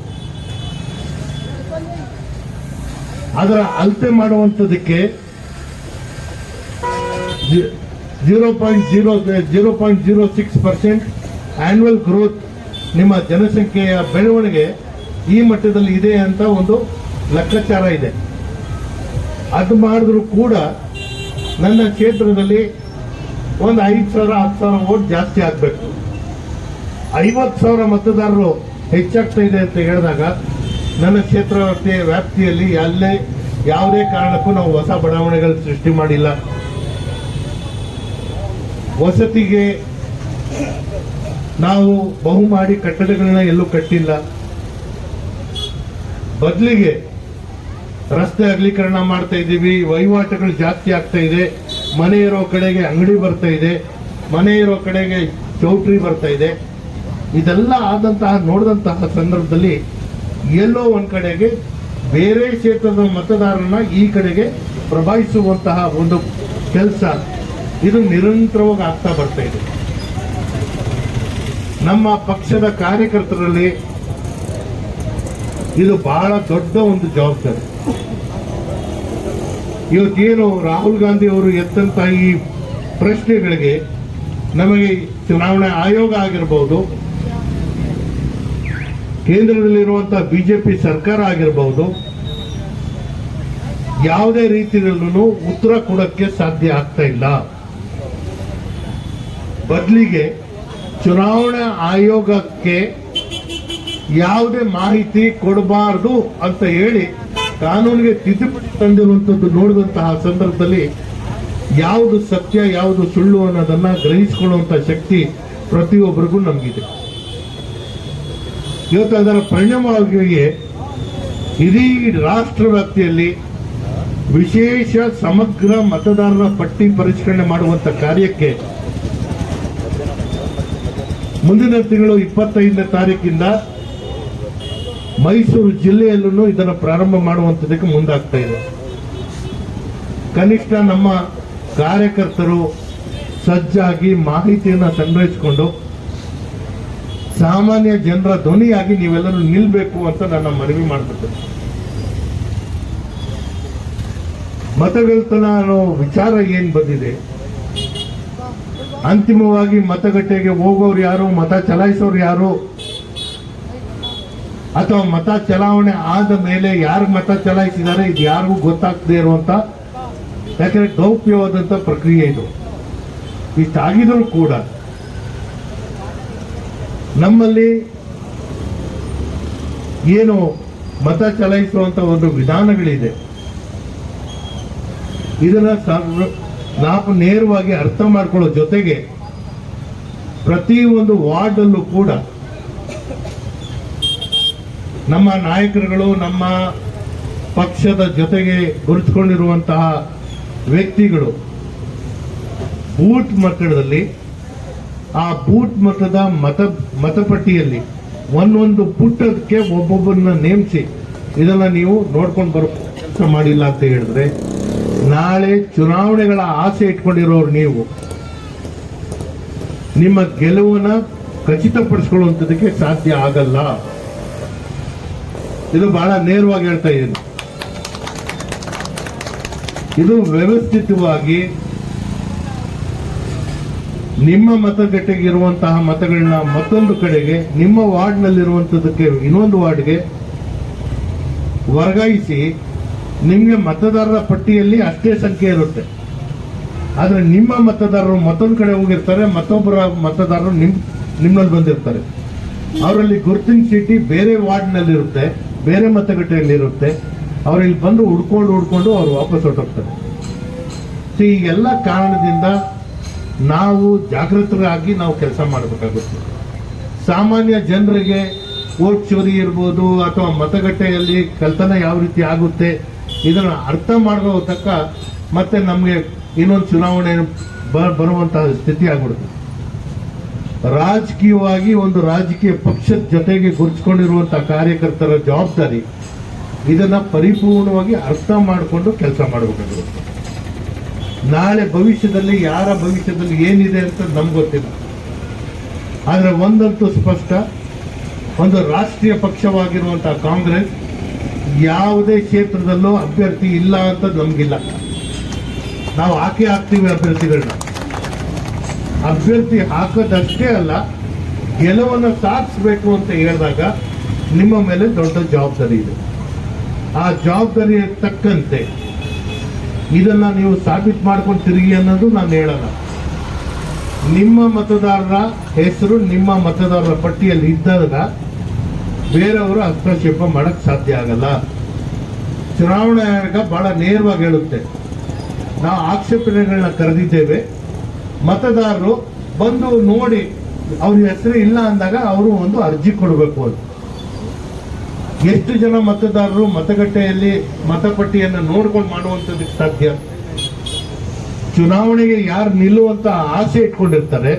S3: ಅದರ ಅಳತೆ ಮಾಡುವಂಥದಕ್ಕೆ 0.06% ಆನ್ಯುವಲ್ ಗ್ರೋತ್ ನಿಮ್ಮ ಜನಸಂಖ್ಯೆಯ ಬೆಳವಣಿಗೆ ಈ ಮಟ್ಟದಲ್ಲಿ ಇದೆ ಅಂತ ಒಂದು ಲೆಕ್ಕಾಚಾರ ಇದೆ. ಅದು ಮಾಡಿದ್ರು ಕೂಡ ನನ್ನ ಕ್ಷೇತ್ರದಲ್ಲಿ ಒಂದು 5,000-10,000 ವೋಟ್ ಜಾಸ್ತಿ ಆಗಬೇಕು. 50,000 ಮತದಾರರು ಹೆಚ್ಚಾಗ್ತಾ ಇದೆ ಅಂತ ಹೇಳಿದಾಗ ನನ್ನ ಕ್ಷೇತ್ರ ವ್ಯಾಪ್ತಿಯಲ್ಲಿ ಅಲ್ಲೇ ಯಾವುದೇ ಕಾರಣಕ್ಕೂ ನಾವು ಹೊಸ ಬಡಾವಣೆಗಳು ಸೃಷ್ಟಿ ಮಾಡಿಲ್ಲ. ವಸತಿಗೆ ನಾವು ಬಹುಮಾಡಿ ಕಟ್ಟಡಗಳನ್ನ ಎಲ್ಲೂ ಕಟ್ಟಿಲ್ಲ. ಬದಲಿಗೆ ರಸ್ತೆ ಅಗಲೀಕರಣ ಮಾಡ್ತಾ ಇದ್ದೀವಿ. ವಹಿವಾಟುಗಳು ಜಾಸ್ತಿ ಆಗ್ತಾ ಇದೆ. ಮನೆ ಇರೋ ಕಡೆಗೆ ಅಂಗಡಿ ಬರ್ತಾ ಇದೆ, ಮನೆ ಇರೋ ಕಡೆಗೆ ಚೌಟ್ರಿ ಬರ್ತಾ ಇದೆ. ಇದೆಲ್ಲ ನೋಡಿದಂತಹ ಸಂದರ್ಭದಲ್ಲಿ ಎಲ್ಲೋ ಒಂದ್ ಕಡೆಗೆ ಬೇರೆ ಕ್ಷೇತ್ರದ ಮತದಾರರನ್ನ ಈ ಕಡೆಗೆ ಪ್ರಭಾವಿಸುವಂತಹ ಒಂದು ಕೆಲಸ ಇದು ನಿರಂತರವಾಗಿ ಆಗ್ತಾ ಬರ್ತಾ ಇದೆ. ನಮ್ಮ ಪಕ್ಷದ ಕಾರ್ಯಕರ್ತರಲ್ಲಿ ಇದು ಬಹಳ ದೊಡ್ಡ ಒಂದು ಜವಾಬ್ದಾರಿ. ಇವತ್ತೇನು ರಾಹುಲ್ ಗಾಂಧಿ ಅವರು ಎತ್ತಂತಹ ಈ ಪ್ರಶ್ನೆಗಳಿಗೆ ನಮಗೆ ಚುನಾವಣಾ ಆಯೋಗ ಆಗಿರಬಹುದು, ಕೇಂದ್ರದಲ್ಲಿರುವಂತಹ ಬಿಜೆಪಿ ಸರ್ಕಾರ ಆಗಿರಬಹುದು, ಯಾವುದೇ ರೀತಿಯಲ್ಲೂ ಉತ್ತರ ಕೊಡಕ್ಕೆ ಸಾಧ್ಯ ಆಗ್ತಾ ಇಲ್ಲ. ಬದಲಿಗೆ ಚುನಾವಣಾ ಆಯೋಗಕ್ಕೆ ಯಾವುದೇ ಮಾಹಿತಿ ಕೊಡಬಾರದು ಅಂತ ಹೇಳಿ ಕಾನೂನಿಗೆ ತಿದ್ದುಪಡಿ ತಂದಿರುವಂತದ್ದು ನೋಡಿದಂತಹ ಸಂದರ್ಭದಲ್ಲಿ ಯಾವುದು ಸತ್ಯ ಯಾವುದು ಸುಳ್ಳು ಅನ್ನೋದನ್ನ ಗ್ರಹಿಸಿಕೊಳ್ಳುವಂತ ಶಕ್ತಿ ಪ್ರತಿಯೊಬ್ಬರಿಗೂ ನಮಗಿದೆ. ಇವತ್ತು ಅದರ ಪರಿಣಾಮವಾಗಿ ಇಡೀ ರಾಷ್ಟ್ರ ವ್ಯಾಪ್ತಿಯಲ್ಲಿ ವಿಶೇಷ ಸಮಗ್ರ ಮತದಾರರ ಪಟ್ಟಿ ಪರಿಷ್ಕರಣೆ ಮಾಡುವಂತ ಕಾರ್ಯಕ್ಕೆ ಮುಂದಿನ ತಿಂಗಳು 25ನೇ ತಾರೀಕಿಂದ ಮೈಸೂರು ಜಿಲ್ಲೆಯಲ್ಲೂ ಇದನ್ನು ಪ್ರಾರಂಭ ಮಾಡುವಂಥದ್ದಕ್ಕೆ ಮುಂದಾಗ್ತಾ ಇದೆ. ಕನಿಷ್ಠ ನಮ್ಮ ಕಾರ್ಯಕರ್ತರು ಸಜ್ಜಾಗಿ ಮಾಹಿತಿಯನ್ನು ಸಂಗ್ರಹಿಸಿಕೊಂಡು ಸಾಮಾನ್ಯ ಜನರ ಧ್ವನಿಯಾಗಿ ನೀವೆಲ್ಲರೂ ನಿಲ್ಬೇಕು ಅಂತ ನನ್ನ ಮನವಿ ಮಾಡಬೇಕು. ಮತಗಳ್ತನ ಅನ್ನೋ ವಿಚಾರ ಏನ್ ಬಂದಿದೆ, ಅಂತಿಮವಾಗಿ ಮತಗಟ್ಟೆಗೆ ಹೋಗೋರು ಯಾರು, ಮತ ಚಲಾಯಿಸೋರು ಯಾರು, ಅಥವಾ ಮತ ಚಲಾವಣೆ ಆದ ಮೇಲೆ ಯಾರು ಮತ ಚಲಾಯಿಸಿದ್ದಾರೆ ಇದು ಯಾರಿಗೂ ಗೊತ್ತಾಗದೇ ಇರುವಂತ, ಯಾಕಂದ್ರೆ ಗೌಪ್ಯವಾದಂತ ಪ್ರಕ್ರಿಯೆ ಇದು. ಇಷ್ಟಾಗಿದ್ರೂ ಕೂಡ ನಮ್ಮಲ್ಲಿ ಏನು ಮತ ಚಲಾಯಿಸುವಂತ ಒಂದು ವಿಧಾನಗಳಿದೆ, ಇದನ್ನ ನಾವು ನೇರವಾಗಿ ಅರ್ಥ ಮಾಡ್ಕೊಳ್ಳೋ ಜೊತೆಗೆ ಪ್ರತಿ ಒಂದು ವಾರ್ಡ್ ಅಲ್ಲೂ ಕೂಡ ನಮ್ಮ ನಾಯಕರುಗಳು, ನಮ್ಮ ಪಕ್ಷದ ಜೊತೆಗೆ ಗುರುತಿಸಿಕೊಂಡಿರುವಂತಹ ವ್ಯಕ್ತಿಗಳು ಬೂತ್ ಮಟ್ಟದಲ್ಲಿ ಆ ಬೂತ್ ಮಟ್ಟದ ಮತಪಟ್ಟಿಯಲ್ಲಿ ಒಂದೊಂದು ಪುಟ್ಟಕ್ಕೆ ಒಬ್ಬೊಬ್ಬರನ್ನ ನೇಮಿಸಿ ಇದನ್ನ ನೀವು ನೋಡ್ಕೊಂಡು ಬರೋ ಕೆಲಸ ಮಾಡಿಲ್ಲ ಅಂತ ಹೇಳಿದ್ರೆ ನಾಳೆ ಚುನಾವಣೆಗಳ ಆಸೆ ಇಟ್ಕೊಂಡಿರೋರು ನೀವು ನಿಮ್ಮ ಗೆಲುವನ್ನ ಖಚಿತಪಡಿಸಿಕೊಳ್ಳುವಂಥದಕ್ಕೆ ಸಾಧ್ಯ ಆಗಲ್ಲ. ಇದು ಬಹಳ ನೇರವಾಗಿ ಹೇಳ್ತಾ ಇದ್ದೀನಿ. ಇದು ವ್ಯವಸ್ಥಿತವಾಗಿ ನಿಮ್ಮ ಮತಗಟ್ಟೆಗೆ ಇರುವಂತಹ ಮತಗಳನ್ನ ಮತ್ತೊಂದು ಕಡೆಗೆ ನಿಮ್ಮ ವಾರ್ಡ್ನಲ್ಲಿರುವಂತದಕ್ಕೆ ಇನ್ನೊಂದು ವಾರ್ಡ್ಗೆ ವರ್ಗಾಯಿಸಿ ನಿಮಗೆ ಮತದಾರರ ಪಟ್ಟಿಯಲ್ಲಿ ಅಷ್ಟೇ ಸಂಖ್ಯೆ ಇರುತ್ತೆ. ಆದ್ರೆ ನಿಮ್ಮ ಮತದಾರರು ಮತ್ತೊಂದು ಕಡೆ ಹೋಗಿರ್ತಾರೆ, ಮತ್ತೊಬ್ಬರ ಮತದಾರರು ನಿಮ್ಮಲ್ಲಿ ಬಂದಿರ್ತಾರೆ. ಅವರಲ್ಲಿ ಗುರುತಿನ ಚೀಟಿ ಬೇರೆ ವಾರ್ಡ್ನಲ್ಲಿರುತ್ತೆ, ಬೇರೆ ಮತಗಟ್ಟೆಯಲ್ಲಿರುತ್ತೆ. ಅವ್ರು ಇಲ್ಲಿ ಬಂದು ಹುಡ್ಕೊಂಡು ಅವ್ರು ವಾಪಸ್ ಹೊರಟೋಗ್ತಾರೆ. ಈ ಎಲ್ಲ ಕಾರಣದಿಂದ ನಾವು ಜಾಗೃತರಾಗಿ ನಾವು ಕೆಲಸ ಮಾಡಬೇಕಾಗುತ್ತೆ. ಸಾಮಾನ್ಯ ಜನರಿಗೆ ವೋಟ್ ಚೋರಿ ಇರ್ಬೋದು ಅಥವಾ ಮತಗಟ್ಟೆಯಲ್ಲಿ ಕಳ್ತನ ಯಾವ ರೀತಿ ಆಗುತ್ತೆ ಇದನ್ನ ಅರ್ಥ ಮಾಡೋ ತಕ್ಕ ಮತ್ತೆ ನಮಗೆ ಇನ್ನೊಂದು ಚುನಾವಣೆ ಬರುವಂತಹ ಸ್ಥಿತಿ ಆಗ್ಬಿಡುತ್ತೆ. ರಾಜಕೀಯವಾಗಿ ಒಂದು ರಾಜಕೀಯ ಪಕ್ಷದ ಜೊತೆಗೆ ಗುರುತಿಸಿಕೊಂಡಿರುವಂತಹ ಕಾರ್ಯಕರ್ತರ ಜವಾಬ್ದಾರಿ ಇದನ್ನ ಪರಿಪೂರ್ಣವಾಗಿ ಅರ್ಥ ಮಾಡಿಕೊಂಡು ಕೆಲಸ ಮಾಡಬೇಕಾಗಿರುತ್ತೆ. ನಾಳೆ ಭವಿಷ್ಯದಲ್ಲಿ ಯಾರ ಭವಿಷ್ಯದಲ್ಲಿ ಏನಿದೆ ಅಂತ ನಮ್ಗೆ ಗೊತ್ತಿಲ್ಲ. ಆದರೆ ಒಂದಂತೂ ಸ್ಪಷ್ಟ, ಒಂದು ರಾಷ್ಟ್ರೀಯ ಪಕ್ಷವಾಗಿರುವಂತಹ ಕಾಂಗ್ರೆಸ್ ಯಾವುದೇ ಕ್ಷೇತ್ರದಲ್ಲೂ ಅಭ್ಯರ್ಥಿ ಇಲ್ಲ ಅಂತ ನಮಗಿಲ್ಲ. ನಾವು ಹಾಕ್ತೀವಿ ಅಭ್ಯರ್ಥಿಗಳನ್ನ. ಅಭ್ಯರ್ಥಿ ಹಾಕೋದಷ್ಟೇ ಅಲ್ಲ, ಗೆಲುವನ್ನು ಸಾಧಿಸಬೇಕು ಅಂತ ಹೇಳಿದಾಗ ನಿಮ್ಮ ಮೇಲೆ ದೊಡ್ಡ ಜವಾಬ್ದಾರಿ ಇದೆ. ಆ ಜವಾಬ್ದಾರಿ ತಕ್ಕಂತೆ ಇದನ್ನ ನೀವು ಸಾಬೀತು ಮಾಡ್ಕೊಂಡು ತಿರುಗಿ ಅನ್ನೋದು ನಾನು ಹೇಳಲ್ಲ. ನಿಮ್ಮ ಮತದಾರರ ಹೆಸರು ನಿಮ್ಮ ಮತದಾರರ ಪಟ್ಟಿಯಲ್ಲಿ ಇದ್ದಾಗ ಬೇರೆಯವರು ಹಸ್ತಕ್ಷೇಪ ಮಾಡಕ್ ಸಾಧ್ಯ ಆಗಲ್ಲ. ಚುನಾವಣಾ ಆಯೋಗ ಬಹಳ ನೇರವಾಗಿ ಹೇಳುತ್ತೆ, ನಾವು ಆಕ್ಷೇಪಣೆಗಳನ್ನ ಕರೆದಿದ್ದೇವೆ, ಮತದಾರರು ಬಂದು ನೋಡಿ ಅವ್ರ ಹೆಸರು ಇಲ್ಲ ಅಂದಾಗ ಅವರು ಒಂದು ಅರ್ಜಿ ಕೊಡಬೇಕು ಅಂತ. ಎಷ್ಟು ಜನ ಮತದಾರರು ಮತಗಟ್ಟೆಯಲ್ಲಿ ಮತಪಟ್ಟಿಯನ್ನು ನೋಡ್ಕೊಂಡು ಮಾಡುವಂಥದ್ದಕ್ಕೆ ಸಾಧ್ಯ? ಚುನಾವಣೆಗೆ ಯಾರು ನಿಲ್ಲುವಂತ ಆಸೆ ಇಟ್ಕೊಂಡಿರ್ತಾರೆ,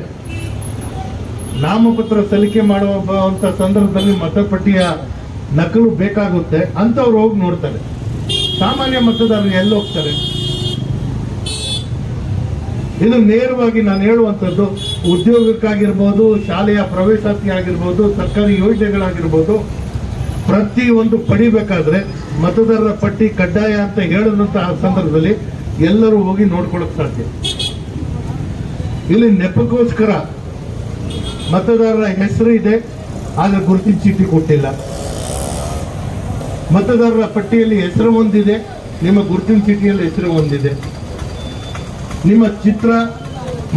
S3: ನಾಮಪತ್ರ ಸಲ್ಲಿಕೆ ಮಾಡುವಂತ ಸಂದರ್ಭದಲ್ಲಿ ಮತಪಟ್ಟಿಯ ನಕಲು ಬೇಕಾಗುತ್ತೆ ಅಂತವ್ರು ಹೋಗಿ ನೋಡ್ತಾರೆ. ಸಾಮಾನ್ಯ ಮತದಾರರು ಎಲ್ಲಿ ಹೋಗ್ತಾರೆ? ಇದು ನೇರವಾಗಿ ನಾನು ಹೇಳುವಂಥದ್ದು, ಉದ್ಯೋಗಕ್ಕಾಗಿರ್ಬೋದು, ಶಾಲೆಯ ಪ್ರವೇಶಾತಿ ಆಗಿರ್ಬೋದು, ಸರ್ಕಾರಿ ಯೋಜನೆಗಳಾಗಿರ್ಬೋದು, ಪ್ರತಿ ಒಂದು ಪಡಿಬೇಕಾದ್ರೆ ಮತದಾರರ ಪಟ್ಟಿ ಕಡ್ಡಾಯ ಅಂತ ಹೇಳಿದಂತಹ ಸಂದರ್ಭದಲ್ಲಿ ಎಲ್ಲರೂ ಹೋಗಿ ನೋಡ್ಕೊಳ್ಳೋಕೆ ಸಾಧ್ಯ. ಇಲ್ಲಿ ನೆಪಕ್ಕೋಸ್ಕರ ಮತದಾರರ ಹೆಸರು ಇದೆ, ಆದ್ರೆ ಗುರುತಿನ ಚೀಟಿ ಕೊಟ್ಟಿಲ್ಲ. ಮತದಾರರ ಪಟ್ಟಿಯಲ್ಲಿ ಹೆಸರು ಒಂದಿದೆ, ನಿಮ್ಮ ಗುರುತಿನ ಚೀಟಿಯಲ್ಲಿ ಹೆಸರು ಒಂದಿದೆ. ನಿಮ್ಮ ಚಿತ್ರ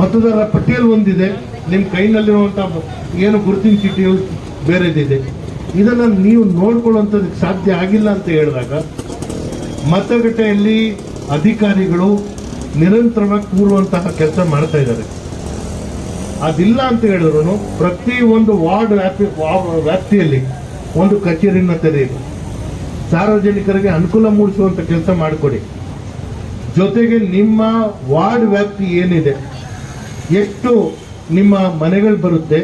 S3: ಮತದಾರರ ಪಟ್ಟಿಯಲ್ಲಿ ಒಂದಿದೆ, ನಿಮ್ಮ ಕೈನಲ್ಲಿರುವಂತಹ ಏನು ಗುರುತಿನ ಚೀಟಿಯಲ್ಲಿ ಬೇರೆದಿದೆ. ಇದನ್ನ ನೀವು ನೋಡ್ಕೊಳ್ಳುವಂಥದಕ್ಕೆ ಸಾಧ್ಯ ಆಗಿಲ್ಲ ಅಂತ ಹೇಳಿದಾಗ ಮತಗಟ್ಟೆಯಲ್ಲಿ ಅಧಿಕಾರಿಗಳು ನಿರಂತರವಾಗಿ ಕೂರುವಂತಹ ಕೆಲಸ ಮಾಡ್ತಾ ಇದ್ದಾರೆ. ಅದಿಲ್ಲ ಅಂತ ಹೇಳಿದ್ರು ಪ್ರತಿ ಒಂದು ವಾರ್ಡ್ ವ್ಯಾಪ್ತಿಯಲ್ಲಿ ಒಂದು ಕಚೇರಿನ ತೆರೆಯಿರಿ, ಸಾರ್ವಜನಿಕರಿಗೆ ಅನುಕೂಲ ಮೂಡಿಸುವಂತ ಕೆಲಸ ಮಾಡಿಕೊಡಿ. ಜೊತೆಗೆ ನಿಮ್ಮ ವಾರ್ಡ್ ವ್ಯಾಪ್ತಿ ಏನಿದೆ, ಎಷ್ಟು ನಿಮ್ಮ ಮನೆಗಳು ಬರುತ್ತೆ,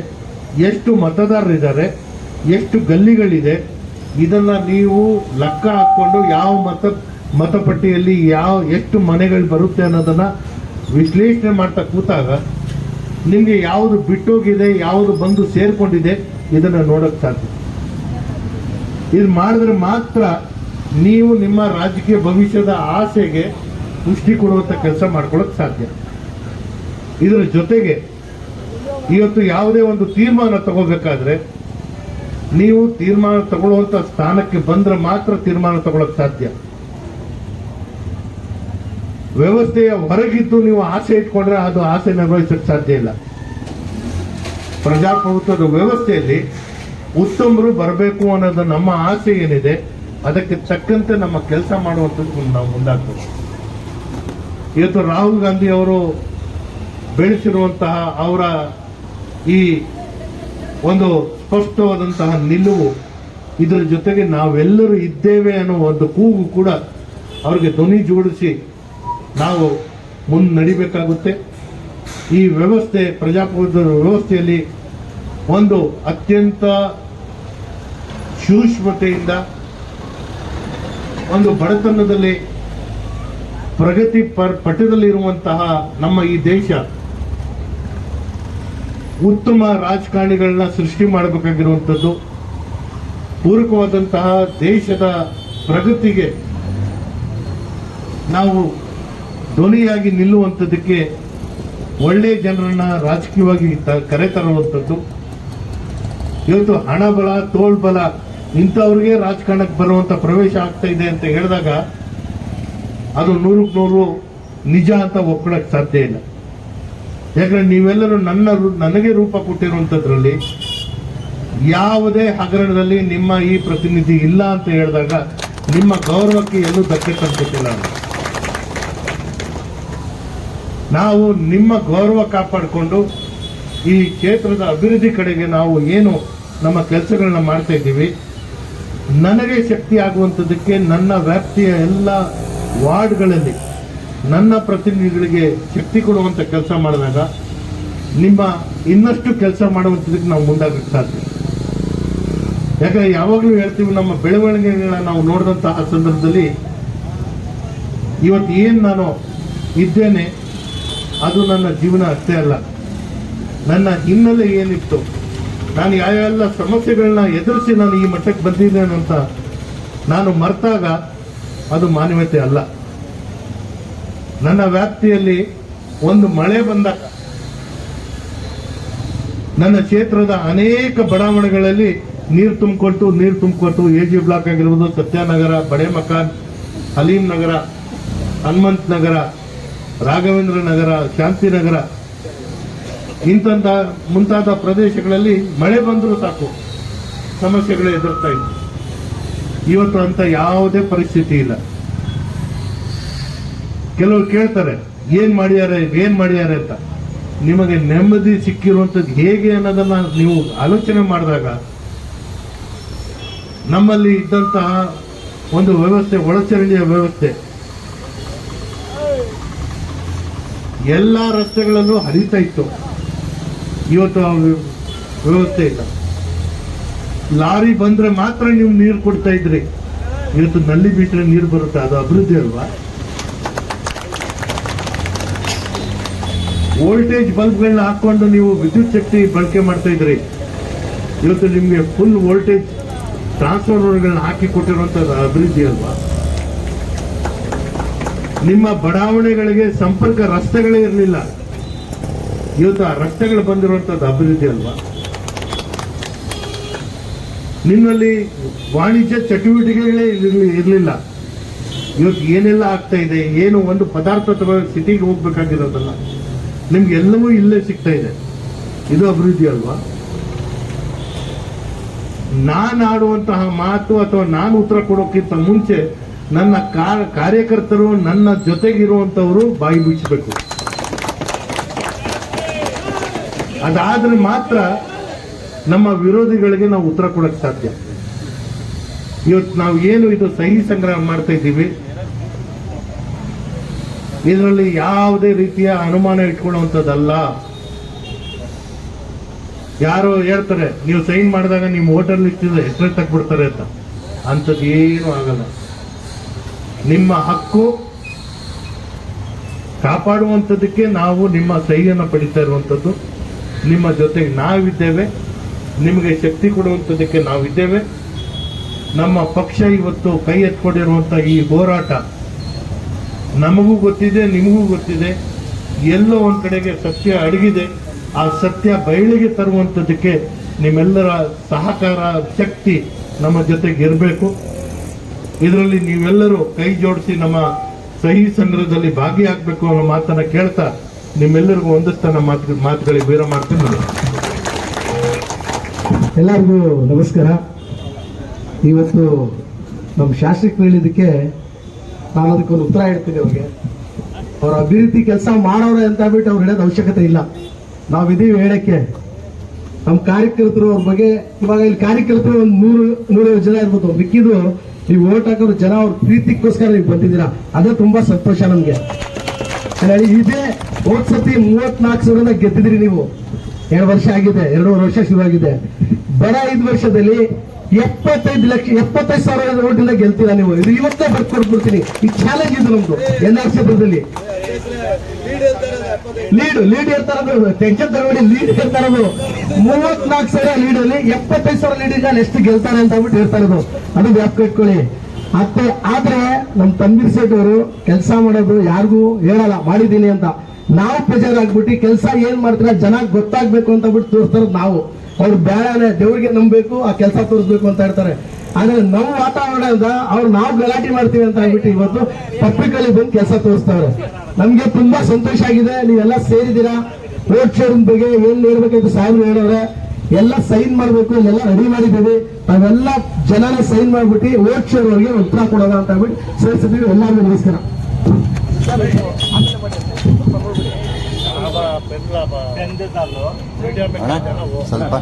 S3: ಎಷ್ಟು ಮತದಾರರಿದ್ದಾರೆ, ಎಷ್ಟು ಗಲ್ಲಿಗಳಿದೆ, ಇದನ್ನ ನೀವು ಲೆಕ್ಕ ಹಾಕೊಂಡು ಯಾವ ಮತಪಟ್ಟಿಯಲ್ಲಿ ಎಷ್ಟು ಮನೆಗಳು ಬರುತ್ತೆ ಅನ್ನೋದನ್ನ ವಿಶ್ಲೇಷಣೆ ಮಾಡ್ತಾ ಕೂತಾಗ ನಿಮ್ಗೆ ಯಾವುದು ಬಿಟ್ಟೋಗಿದೆ, ಯಾವುದು ಬಂದು ಸೇರ್ಕೊಂಡಿದೆ, ಇದನ್ನ ನೋಡಕ್ ಸಾಧ್ಯ. ಇದು ಮಾಡಿದ್ರೆ ಮಾತ್ರ ನೀವು ನಿಮ್ಮ ರಾಜಕೀಯ ಭವಿಷ್ಯದ ಆಸೆಗೆ ಪುಷ್ಟಿ ಕೊಡುವಂತ ಕೆಲಸ ಮಾಡ್ಕೊಳಕ್ ಸಾಧ್ಯ. ಇದರ ಜೊತೆಗೆ ಇವತ್ತು ಯಾವುದೇ ಒಂದು ತೀರ್ಮಾನ ತಗೋಬೇಕಾದ್ರೆ ನೀವು ತೀರ್ಮಾನ ತಗೊಳ್ಳುವಂತ ಸ್ಥಾನಕ್ಕೆ ಬಂದ್ರೆ ಮಾತ್ರ ತೀರ್ಮಾನ ತಗೊಳಕ್ ಸಾಧ್ಯ. ವ್ಯವಸ್ಥೆಯ ಹೊರಗಿದ್ದು ನೀವು ಆಸೆ ಇಟ್ಕೊಂಡ್ರೆ ಅದು ಆಸೆ ನಿರ್ವಹಿಸಕ್ಕೆ ಸಾಧ್ಯ ಇಲ್ಲ. ಪ್ರಜಾಪ್ರಭುತ್ವದ ವ್ಯವಸ್ಥೆಯಲ್ಲಿ ಉತ್ತಮರು ಬರಬೇಕು ಅನ್ನೋದು ನಮ್ಮ ಆಸೆ ಏನಿದೆ, ಅದಕ್ಕೆ ತಕ್ಕಂತೆ ನಮ್ಮ ಕೆಲಸ ಮಾಡುವಂಥದ್ದು ನಾವು ಮುಂದಾಗ್ತೇವೆ. ಇವತ್ತು ರಾಹುಲ್ ಗಾಂಧಿ ಅವರು ಬೆಳೆಸಿರುವಂತಹ ಅವರ ಈ ಒಂದು ಸ್ಪಷ್ಟವಾದಂತಹ ನಿಲುವು, ಇದರ ಜೊತೆಗೆ ನಾವೆಲ್ಲರೂ ಇದ್ದೇವೆ ಅನ್ನೋ ಒಂದು ಕೂಗು ಕೂಡ ಅವ್ರಿಗೆ ಧ್ವನಿ ಜೋಡಿಸಿ ನಾವು ಮುನ್ನಡಿಬೇಕಾಗುತ್ತೆ. ಈ ವ್ಯವಸ್ಥೆ, ಪ್ರಜಾಪ್ರಭುತ್ವದ ವ್ಯವಸ್ಥೆಯಲ್ಲಿ ಒಂದು ಅತ್ಯಂತ ಸೂಕ್ಷ್ಮತೆಯಿಂದ ಒಂದು ಬಡತನದಲ್ಲಿ ಪ್ರಗತಿ ಪಥದಲ್ಲಿರುವಂತಹ ನಮ್ಮ ಈ ದೇಶ ಉತ್ತಮ ರಾಜಕಾರಣಿಗಳನ್ನ ಸೃಷ್ಟಿ ಮಾಡಬೇಕಾಗಿರುವಂಥದ್ದು, ಪೂರಕವಾದಂತಹ ದೇಶದ ಪ್ರಗತಿಗೆ ನಾವು ಧ್ವನಿಯಾಗಿ ನಿಲ್ಲುವಂಥದ್ದಕ್ಕೆ ಒಳ್ಳೆಯ ಜನರನ್ನ ರಾಜಕೀಯವಾಗಿ ಕರೆತರುವಂಥದ್ದು. ಇವತ್ತು ಹಣ ಬಲ, ತೋಳ್ಬಲ ಇಂಥವ್ರಿಗೆ ರಾಜಕಾರಣಕ್ಕೆ ಬರುವಂತ ಪ್ರವೇಶ ಆಗ್ತಾ ಇದೆ ಅಂತ ಹೇಳಿದಾಗ ಅದು 100% ನಿಜ ಅಂತ ಒಪ್ಕೊಳ್ಳಕ್ಕೆ ಸಾಧ್ಯ ಇಲ್ಲ. ಯಾಕಂದ್ರೆ ನೀವೆಲ್ಲರೂ ನನಗೆ ರೂಪ ಕೊಟ್ಟಿರುವಂಥದ್ರಲ್ಲಿ ಯಾವುದೇ ಹಗರಣದಲ್ಲಿ ನಿಮ್ಮ ಈ ಪ್ರತಿನಿಧಿ ಇಲ್ಲ ಅಂತ ಹೇಳಿದಾಗ ನಿಮ್ಮ ಗೌರವಕ್ಕೆ ಎಲ್ಲೂ ಧಕ್ಕೆ ತಂದುಕೊಟ್ಟಿಲ್ಲ. ನಾವು ನಿಮ್ಮ ಗೌರವ ಕಾಪಾಡಿಕೊಂಡು ಈ ಕ್ಷೇತ್ರದ ಅಭಿವೃದ್ಧಿ ಕಡೆಗೆ ನಾವು ಏನು ನಮ್ಮ ಕೆಲಸಗಳನ್ನ ಮಾಡ್ತಾ ಇದ್ದೀವಿ, ನನಗೆ ಶಕ್ತಿ ಆಗುವಂಥದ್ದಕ್ಕೆ ನನ್ನ ವ್ಯಾಪ್ತಿಯ ಎಲ್ಲ ವಾರ್ಡ್ಗಳಲ್ಲಿ ನನ್ನ ಪ್ರತಿನಿಧಿಗಳಿಗೆ ಶಕ್ತಿ ಕೊಡುವಂತ ಕೆಲಸ ಮಾಡಿದಾಗ ನಿಮ್ಮ ಇನ್ನಷ್ಟು ಕೆಲಸ ಮಾಡುವಂಥದಕ್ಕೆ ನಾವು ಮುಂದಾಗಕ್ಕೆ ಸಾಧ್ಯ. ಯಾಕಂದ್ರೆ ಯಾವಾಗಲೂ ಹೇಳ್ತೀವಿ, ನಮ್ಮ ಬೆಳವಣಿಗೆಗಳನ್ನ ನಾವು ನೋಡಿದಂತಹ ಸಂದರ್ಭದಲ್ಲಿ ಇವತ್ತು ಏನು ನಾನು ಇದ್ದೇನೆ ಅದು ನನ್ನ ಜೀವನ ಅಷ್ಟೇ ಅಲ್ಲ, ನನ್ನ ಹಿನ್ನೆಲೆ ಏನಿತ್ತು, ನಾನು ಯಾವೆಲ್ಲ ಸಮಸ್ಯೆಗಳನ್ನ ಎದುರಿಸಿ ನಾನು ಈ ಮಟ್ಟಕ್ಕೆ ಬಂದಿದ್ದೇನೆ ಅಂತ ನಾನು ಮರೆತಾಗ ಅದು ಮಾನವೀಯತೆ ಅಲ್ಲ. ನನ್ನ ವ್ಯಾಪ್ತಿಯಲ್ಲಿ ಒಂದು ಮಳೆ ಬಂದಾಗ ನನ್ನ ಕ್ಷೇತ್ರದ ಅನೇಕ ಬಡಾವಣೆಗಳಲ್ಲಿ ನೀರು ತುಂಬಿಕೊಟ್ಟು ಎಜಿ ಬ್ಲಾಕ್ ಆಗಿರ್ಬೋದು, ಸತ್ಯನಗರ, ಬಡೆ ಮಕಾನ್, ಹಲೀಂ ನಗರ, ಹನುಮಂತ್ ನಗರ, ರಾಘವೇಂದ್ರ ನಗರ, ಶಾಂತಿನಗರ ಇಂಥ ಮುಂತಾದ ಪ್ರದೇಶಗಳಲ್ಲಿ ಮಳೆ ಬಂದರೂ ಸಾಕು ಸಮಸ್ಯೆಗಳು ಎದುರ್ತಾ ಇತ್ತು. ಇವತ್ತು ಅಂತ ಯಾವುದೇ ಪರಿಸ್ಥಿತಿ ಇಲ್ಲ. ಕೆಲವರು ಕೇಳ್ತಾರೆ ಏನ್ ಮಾಡ್ಯಾರೆ ಅಂತ. ನಿಮಗೆ ನೆಮ್ಮದಿ ಸಿಕ್ಕಿರುವಂಥದ್ದು ಹೇಗೆ ಅನ್ನೋದನ್ನ ನೀವು ಆಲೋಚನೆ ಮಾಡಿದಾಗ ನಮ್ಮಲ್ಲಿ ಇದ್ದಂತಹ ಒಂದು ವ್ಯವಸ್ಥೆ, ಒಳಚರಂಡಿಯ ವ್ಯವಸ್ಥೆ, ಎಲ್ಲ ರಸ್ತೆಗಳಲ್ಲೂ ಹರಿತಾ ಇತ್ತು. ಇವತ್ತು ಆ ವ್ಯವಸ್ಥೆ ಇಲ್ಲ. ಲಾರಿ ಬಂದ್ರೆ ಮಾತ್ರ ನೀವು ನೀರು ಕೊಡ್ತಾ ಇದ್ರಿ, ಇವತ್ತು ನಲ್ಲಿ ಬಿಟ್ರೆ ನೀರು ಬರುತ್ತೆ. ಅದು ಅಭಿವೃದ್ಧಿ ಅಲ್ವಾ? ವೋಲ್ಟೇಜ್ ಬಲ್ಬ್ಗಳನ್ನ ಹಾಕೊಂಡು ನೀವು ವಿದ್ಯುತ್ ಶಕ್ತಿ ಬಳಕೆ ಮಾಡ್ತಾ ಇದ್ರಿ, ಇವತ್ತು ನಿಮಗೆ ಫುಲ್ ವೋಲ್ಟೇಜ್ ಟ್ರಾನ್ಸ್ಫಾರ್ಮರ್ಗಳನ್ನ ಹಾಕಿ ಕೊಟ್ಟಿರುವಂತದ್ದು ಅಭಿವೃದ್ಧಿ ಅಲ್ವಾ? ನಿಮ್ಮ ಬಡಾವಣೆಗಳಿಗೆ ಸಂಪರ್ಕ ರಸ್ತೆಗಳೇ ಇರಲಿಲ್ಲ, ಇವತ್ತು ಆ ರಸ್ತೆಗಳು ಬಂದಿರುವಂತದ್ದು ಅಭಿವೃದ್ಧಿ ಅಲ್ವಾ? ನಿಮ್ಮಲ್ಲಿ ವಾಣಿಜ್ಯ ಚಟುವಟಿಕೆಗಳೇ ಇರಲಿಲ್ಲ, ಇವತ್ತು ಏನೆಲ್ಲ ಆಗ್ತಾ ಇದೆ, ಏನು ಒಂದು ಪದಾರ್ಥ ತಗೊಂಡು ಸಿಟಿಗೆ ಹೋಗ್ಬೇಕಾಗಿರೋದಲ್ಲ, ನಿಮ್ಗೆ ಎಲ್ಲವೂ ಇಲ್ಲೇ ಸಿಗ್ತಾ ಇದೆ. ಇದು ಅಭಿವೃದ್ಧಿ ಅಲ್ವಾ? ನಾನು ಆಡುವಂತಹ ಮಾತು ಅಥವಾ ನಾನು ಉತ್ತರ ಕೊಡೋಕ್ಕಿಂತ ಮುಂಚೆ ನನ್ನ ಕಾರ್ಯಕರ್ತರು, ನನ್ನ ಜೊತೆಗಿರುವಂತವರು ಬಾಯಿ ಬಿಚ್ಚಬೇಕು. ಅದಾದ್ರೆ ಮಾತ್ರ ನಮ್ಮ ವಿರೋಧಿಗಳಿಗೆ ನಾವು ಉತ್ತರ ಕೊಡಕ್ಕೆ ಸಾಧ್ಯ. ಇವತ್ತು ನಾವು ಏನು ಇದು ಸಹಿ ಸಂಗ್ರಹ ಮಾಡ್ತಾ ಇದ್ದೀವಿ, ಇದರಲ್ಲಿ ಯಾವುದೇ ರೀತಿಯ ಅನುಮಾನ ಇಟ್ಕೊಳ್ಳುವಂಥದ್ದಲ್ಲ. ಯಾರೋ ಹೇಳ್ತಾರೆ ನೀವು ಸೈನ್ ಮಾಡಿದಾಗ ನಿಮ್ಮ ವೋಟರ್ ಲಿಸ್ಟ್ ಹೆಸರು ತಗ್ಬಿಡ್ತಾರೆ ಅಂತ, ಅಂಥದ್ದು ಏನೂ ಆಗಲ್ಲ. ನಿಮ್ಮ ಹಕ್ಕು ಕಾಪಾಡುವಂಥದ್ದಕ್ಕೆ ನಾವು ನಿಮ್ಮ ಸಹಿಯನ್ನು ಪಡಿತಾ ಇರುವಂಥದ್ದು. ನಿಮ್ಮ ಜೊತೆಗೆ ನಾವಿದ್ದೇವೆ, ನಿಮಗೆ ಶಕ್ತಿ ಕೊಡುವಂಥದ್ದಕ್ಕೆ ನಾವಿದ್ದೇವೆ. ನಮ್ಮ ಪಕ್ಷ ಇವತ್ತು ಕೈ ಎತ್ಕೊಂಡಿರುವಂಥ ಈ ಹೋರಾಟ ನಮಗೂ ಗೊತ್ತಿದೆ, ನಿಮಗೂ ಗೊತ್ತಿದೆ. ಎಲ್ಲೋ ಒಂದು ಕಡೆಗೆ ಸತ್ಯ ಅಡಗಿದೆ. ಆ ಸತ್ಯ ಬಯಲಿಗೆ ತರುವಂಥದ್ದಕ್ಕೆ ನಿಮ್ಮೆಲ್ಲರ ಸಹಕಾರ, ಶಕ್ತಿ ನಮ್ಮ ಜೊತೆಗೆ ಇರಬೇಕು. ಇದರಲ್ಲಿ ನೀವೆಲ್ಲರೂ ಕೈ ಜೋಡಿಸಿ ನಮ್ಮ ಸಹಿ ಸಂಗ್ರಹದಲ್ಲಿ ಭಾಗಿಯಾಗಬೇಕು ಅನ್ನೋ ಮಾತನ್ನ ಕೇಳ್ತಾ ನಿಮ್ಮೆಲ್ಲರಿಗೂ ಒಂದಷ್ಟು ಮಾತುಗಳಿಗೆ ವೀರ ಮಾಡ್ತೀನಿ.
S1: ಎಲ್ಲರಿಗೂ ನಮಸ್ಕಾರ. ಇವತ್ತು ನಮ್ಮ ಶಾಸಕರು ಹೇಳಿದ್ದಕ್ಕೆ ನಾನು ಅದಕ್ಕೊಂದು ಉತ್ತರ ಹೇಳ್ತೀನಿ. ಅವ್ರಿಗೆ ಅವ್ರ ಅಭಿವೃದ್ಧಿ ಕೆಲಸ ಮಾಡೋರೆ ಅಂತ ಬಿಟ್ಟು ಅವ್ರು ಹೇಳೋದು ಅವಶ್ಯಕತೆ ಇಲ್ಲ. ನಾವಿದೀವಿ ಹೇಳಕ್ಕೆ. ನಮ್ಮ ಕಾರ್ಯಕರ್ತರು ಅವ್ರ ಬಗ್ಗೆ, ಇವಾಗ ಇಲ್ಲಿ ಕಾರ್ಯಕರ್ತರು ಒಂದು 100 ಜನ ಇರ್ಬೋದು, ಮಿಕ್ಕಿದ್ದು ನೀವು ಓಟ್ ಹಾಕೋರು ಜನ ಅವ್ರ ಪ್ರೀತಿಗೋಸ್ಕರ ನೀವು ಬಂದಿದ್ದೀರಾ, ಅದೇ ತುಂಬಾ ಸಂತೋಷ ನಮ್ಗೆ. ಇದೇ ಹೋದ್ ಸತಿ 34,000 ಗೆದ್ದಿದ್ರಿ ನೀವು. 2 ವರ್ಷ ಆಗಿದೆ, 2.5 ವರ್ಷ ಶುರುವಾಗಿದೆ. ಬರ 5 ವರ್ಷದಲ್ಲಿ 75,000 ಓಟಿಂದ ಗೆಲ್ತೀರಾ ನೀವು. ಇದು ಇವತ್ತೇ ಬರ್ಕೊಡ್ಬಿಡ್ತೀನಿ. ಈ ಚಾಲೆಂಜ್ ಇದು ನಮ್ದು ಎಲ್ಲ ಕ್ಷೇತ್ರದಲ್ಲಿ. ಲೀಡ್ ಇರ್ತಾರದು, ಟೆನ್ಷನ್ ತಗೊಂಡು ಲೀಡ್ ಇರ್ತಾರದು. 34,000 ಲೀಡಲ್ಲಿ 75,000 ಲೀಡಿಂದ ಎಷ್ಟು ಗೆಲ್ತಾರೆ ಅಂತ ಹೇಳ್ಬಿಟ್ಟು ಇರ್ತಾರದು. ಅದು ವ್ಯಾಪ್ತಿ ಇಟ್ಕೊಳ್ಳಿ. ಆದ್ರೆ ನಮ್ ತಂಬೀರ್ ಸೇಠ್ ಅವರು ಕೆಲಸ ಮಾಡೋದು ಯಾರಿಗೂ ಹೇಳಲ್ಲ ಮಾಡಿದೀನಿ ಅಂತ. ನಾವು ಪ್ರೆಜರ್ ಆಗ್ಬಿಟ್ಟು ಕೆಲಸ ಏನ್ ಮಾಡ್ತೀರಾ ಜನ ಗೊತ್ತಾಗ್ಬೇಕು ಅಂತ ಬಿಟ್ಟು ತೋರಿಸ್ತಾರ ನಾವು. ಅವ್ರು ಬೇಡ ದೇವ್ರಿಗೆ ನಂಬಬೇಕು, ಆ ಕೆಲಸ ತೋರಿಸ್ಬೇಕು ಅಂತ ಹೇಳ್ತಾರೆ. ಆದ್ರೆ ನಮ್ಮ ವಾತಾವರಣದಿಂದ ಅವ್ರು ನಾವು ಗಲಾಟೆ ಮಾಡ್ತೀವಿ ಅಂತ ಹೇಳ್ಬಿಟ್ಟು ಇವತ್ತು ಪಬ್ಲಿಕಲ್ಲಿ ಬಂದು ಕೆಲಸ ತೋರಿಸ್ತಾವ್ರೆ. ನಮ್ಗೆ ತುಂಬಾ ಸಂತೋಷ ಆಗಿದೆ. ನೀವೆಲ್ಲ ಸೇರಿದ್ದೀರಾ. ವೋಟ್ ಶೇರಿಂಗ್ ಬಗ್ಗೆ ಏನ್ ಹೇಳ್ಬೇಕಂತ ಸಾಹೇಬ್ರು ಹೇಳೋರೆ. ಎಲ್ಲ ಸೈನ್ ಮಾಡ್ಬೇಕು, ಇಲ್ಲೆಲ್ಲ ರೆಡಿ ಮಾಡಿದ್ದೀವಿ. ನಾವೆಲ್ಲ ಜನನ ಸೈನ್ ಮಾಡ್ಬಿಟ್ಟು ವೋಟ್ ಶೇರ್ ಅವ್ರಿಗೆ ಉತ್ತರ ಕೊಡೋಣ ಅಂತ ಹೇಳ್ಬಿಟ್ಟು ಸೇರಿಸಿದ್ದೀವಿ. ಎಲ್ಲರಿಗೂ ನಮಸ್ಕಾರ.
S4: ಸ್ವಲ್ಪ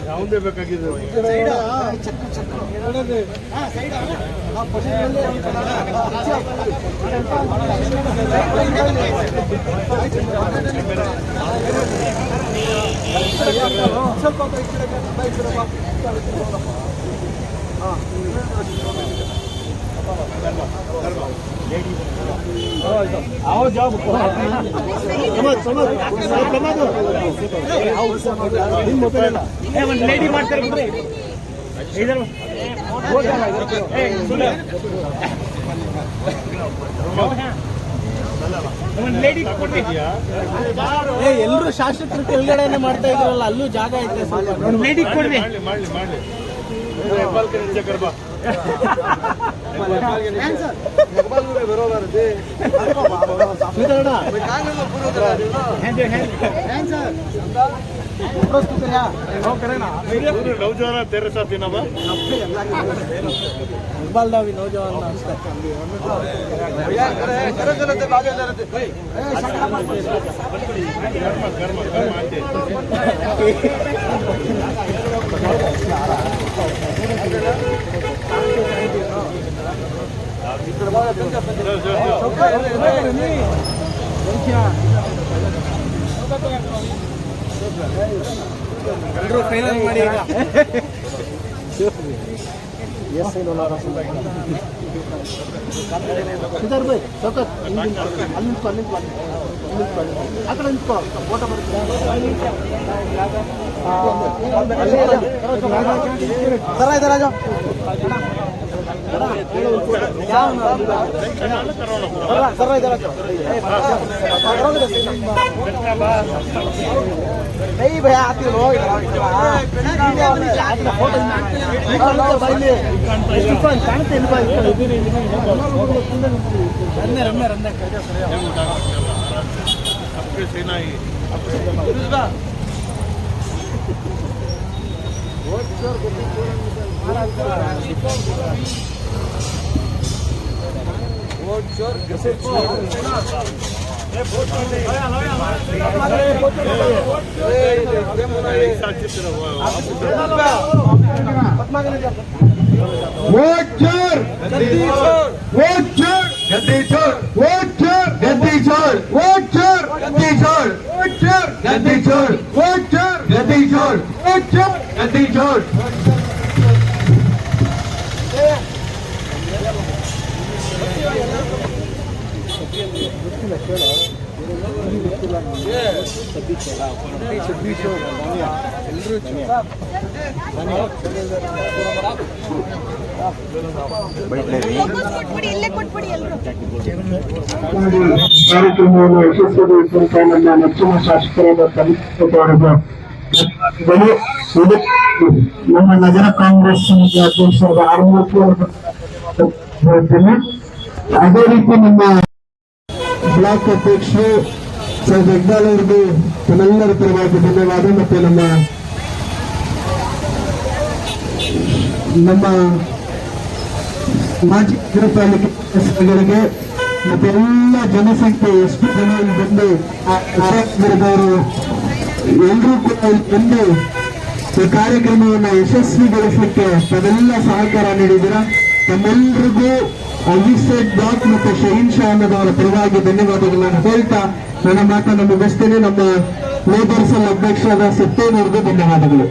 S3: ಯಾವುದೇ ಬೇಕಾಗಿದೆ
S1: आओ जाओ
S2: ಒಂದು ಲೇಡಿ ಮಾಡ್ತಾರೆ ಬಿಡ್ರಿ ಇದರ ಒಂದು ಲೇಡಿ ಕೊಟ್ಟಿದ್ಯಾ
S1: ಎಲ್ಲರೂ ಶಾಸಕರು ಕೆಳಗಡೆ ಮಾಡ್ತಾ ಇದ್ರಲ್ಲ ಅಲ್ಲೂ ಜಾಗ ಐತೆ
S2: ಒಂದು ಲೇಡಿ ಕೊಡ್ರಿ
S3: ಮಾಡ್ಲಿ नौजवान तेरे साथ दिन
S1: इकबाल दावी नौजवान ಎಲ್ಲರೂ ಫೈನಲ್ ಮಾಡಿ ಈಗ ಸಿದ್ಧಾರ್ ಭಾಯ್ ಸೌಕತ್ ಅಲ್ಲಿ ನಿಂತ್ಕೊ ಆ ಕಡೆ ನಿಂತ್ಕೊ ಫೋಟೋ ಬರುತ್ತೆ ಸರ ಇದೆ ರಾಜ सर इधर नहीं भैया आती लोग गद्दी छोड़ ಜೋಡ್ ಗದ್ದಿ ಜೋಡ್.
S4: ಇಲ್ಲೇ ಕೊಟ್ಬಿಡಿ ಎಲ್ಲರೂ.
S1: ಕಾರ್ಯಕ್ರಮವನ್ನು ಯಶಸ್ವಿಗೊಳಿಸಿದಂತ ನಮ್ಮ ನೆಚ್ಚಿನ ಶಾಸಕರಾದ ತನಿಖೆ ನಮ್ಮ ನಗರ ಕಾಂಗ್ರೆಸ್ ಸಮಿತಿ ಅಧ್ಯಕ್ಷರಾದ ಆರ್ಮೂರ್ತಿ ಅವರು ಹೇಳ್ತೇನೆ. ಅದೇ ರೀತಿ ನಮ್ಮ ಬ್ಲಾಕ್ ಅಧ್ಯಕ್ಷರು ಸರ್ ಜಗದಾಲ್ ಅವರಿಗೂ ತಮ್ಮೆಲ್ಲರ ಪರವಾಗಿ ಧನ್ಯವಾದ. ಮತ್ತೆ ನಮ್ಮ ಮಾಜಿ ನಗರ ಪಾಲಿಕೆ ಸದಸ್ಯರಿಗೆ ಮತ್ತೆ ಎಲ್ಲ ಜನಸಂಖ್ಯೆ ಎಷ್ಟು ಜನ ಇಲ್ಲಿ ಬಂದು ಆರೋಗ್ಯದವರು ಎಲ್ಲರೂ ಕೂಡ ಇಲ್ಲಿ ಬಂದು ಈ ಕಾರ್ಯಕ್ರಮವನ್ನು ಯಶಸ್ವಿಗೊಳಿಸಲಿಕ್ಕೆ ತಾವೆಲ್ಲ ಸಹಕಾರ ನೀಡಿದ್ದೀರಾ. ತಮ್ಮೆಲ್ಲರಿಗೂ ಅಭಿಷೇಕ್ ಬ್ಲಾಕ್ ಮತ್ತು ಶಹೀನ್ ಶಾ ಅನ್ನೋದವರ ಪರವಾಗಿ ಧನ್ಯವಾದಗಳನ್ನು ಹೇಳ್ತಾ ನನ್ನ ಮಾತನ್ನು ಮುಗಿಸ್ತೇನೆ. ನಮ್ಮ ಲೇಬರ್ ಸೆಲ್ ಅಧ್ಯಕ್ಷರಾದ ಸತ್ಯನವರಿಗೂ ಧನ್ಯವಾದಗಳು.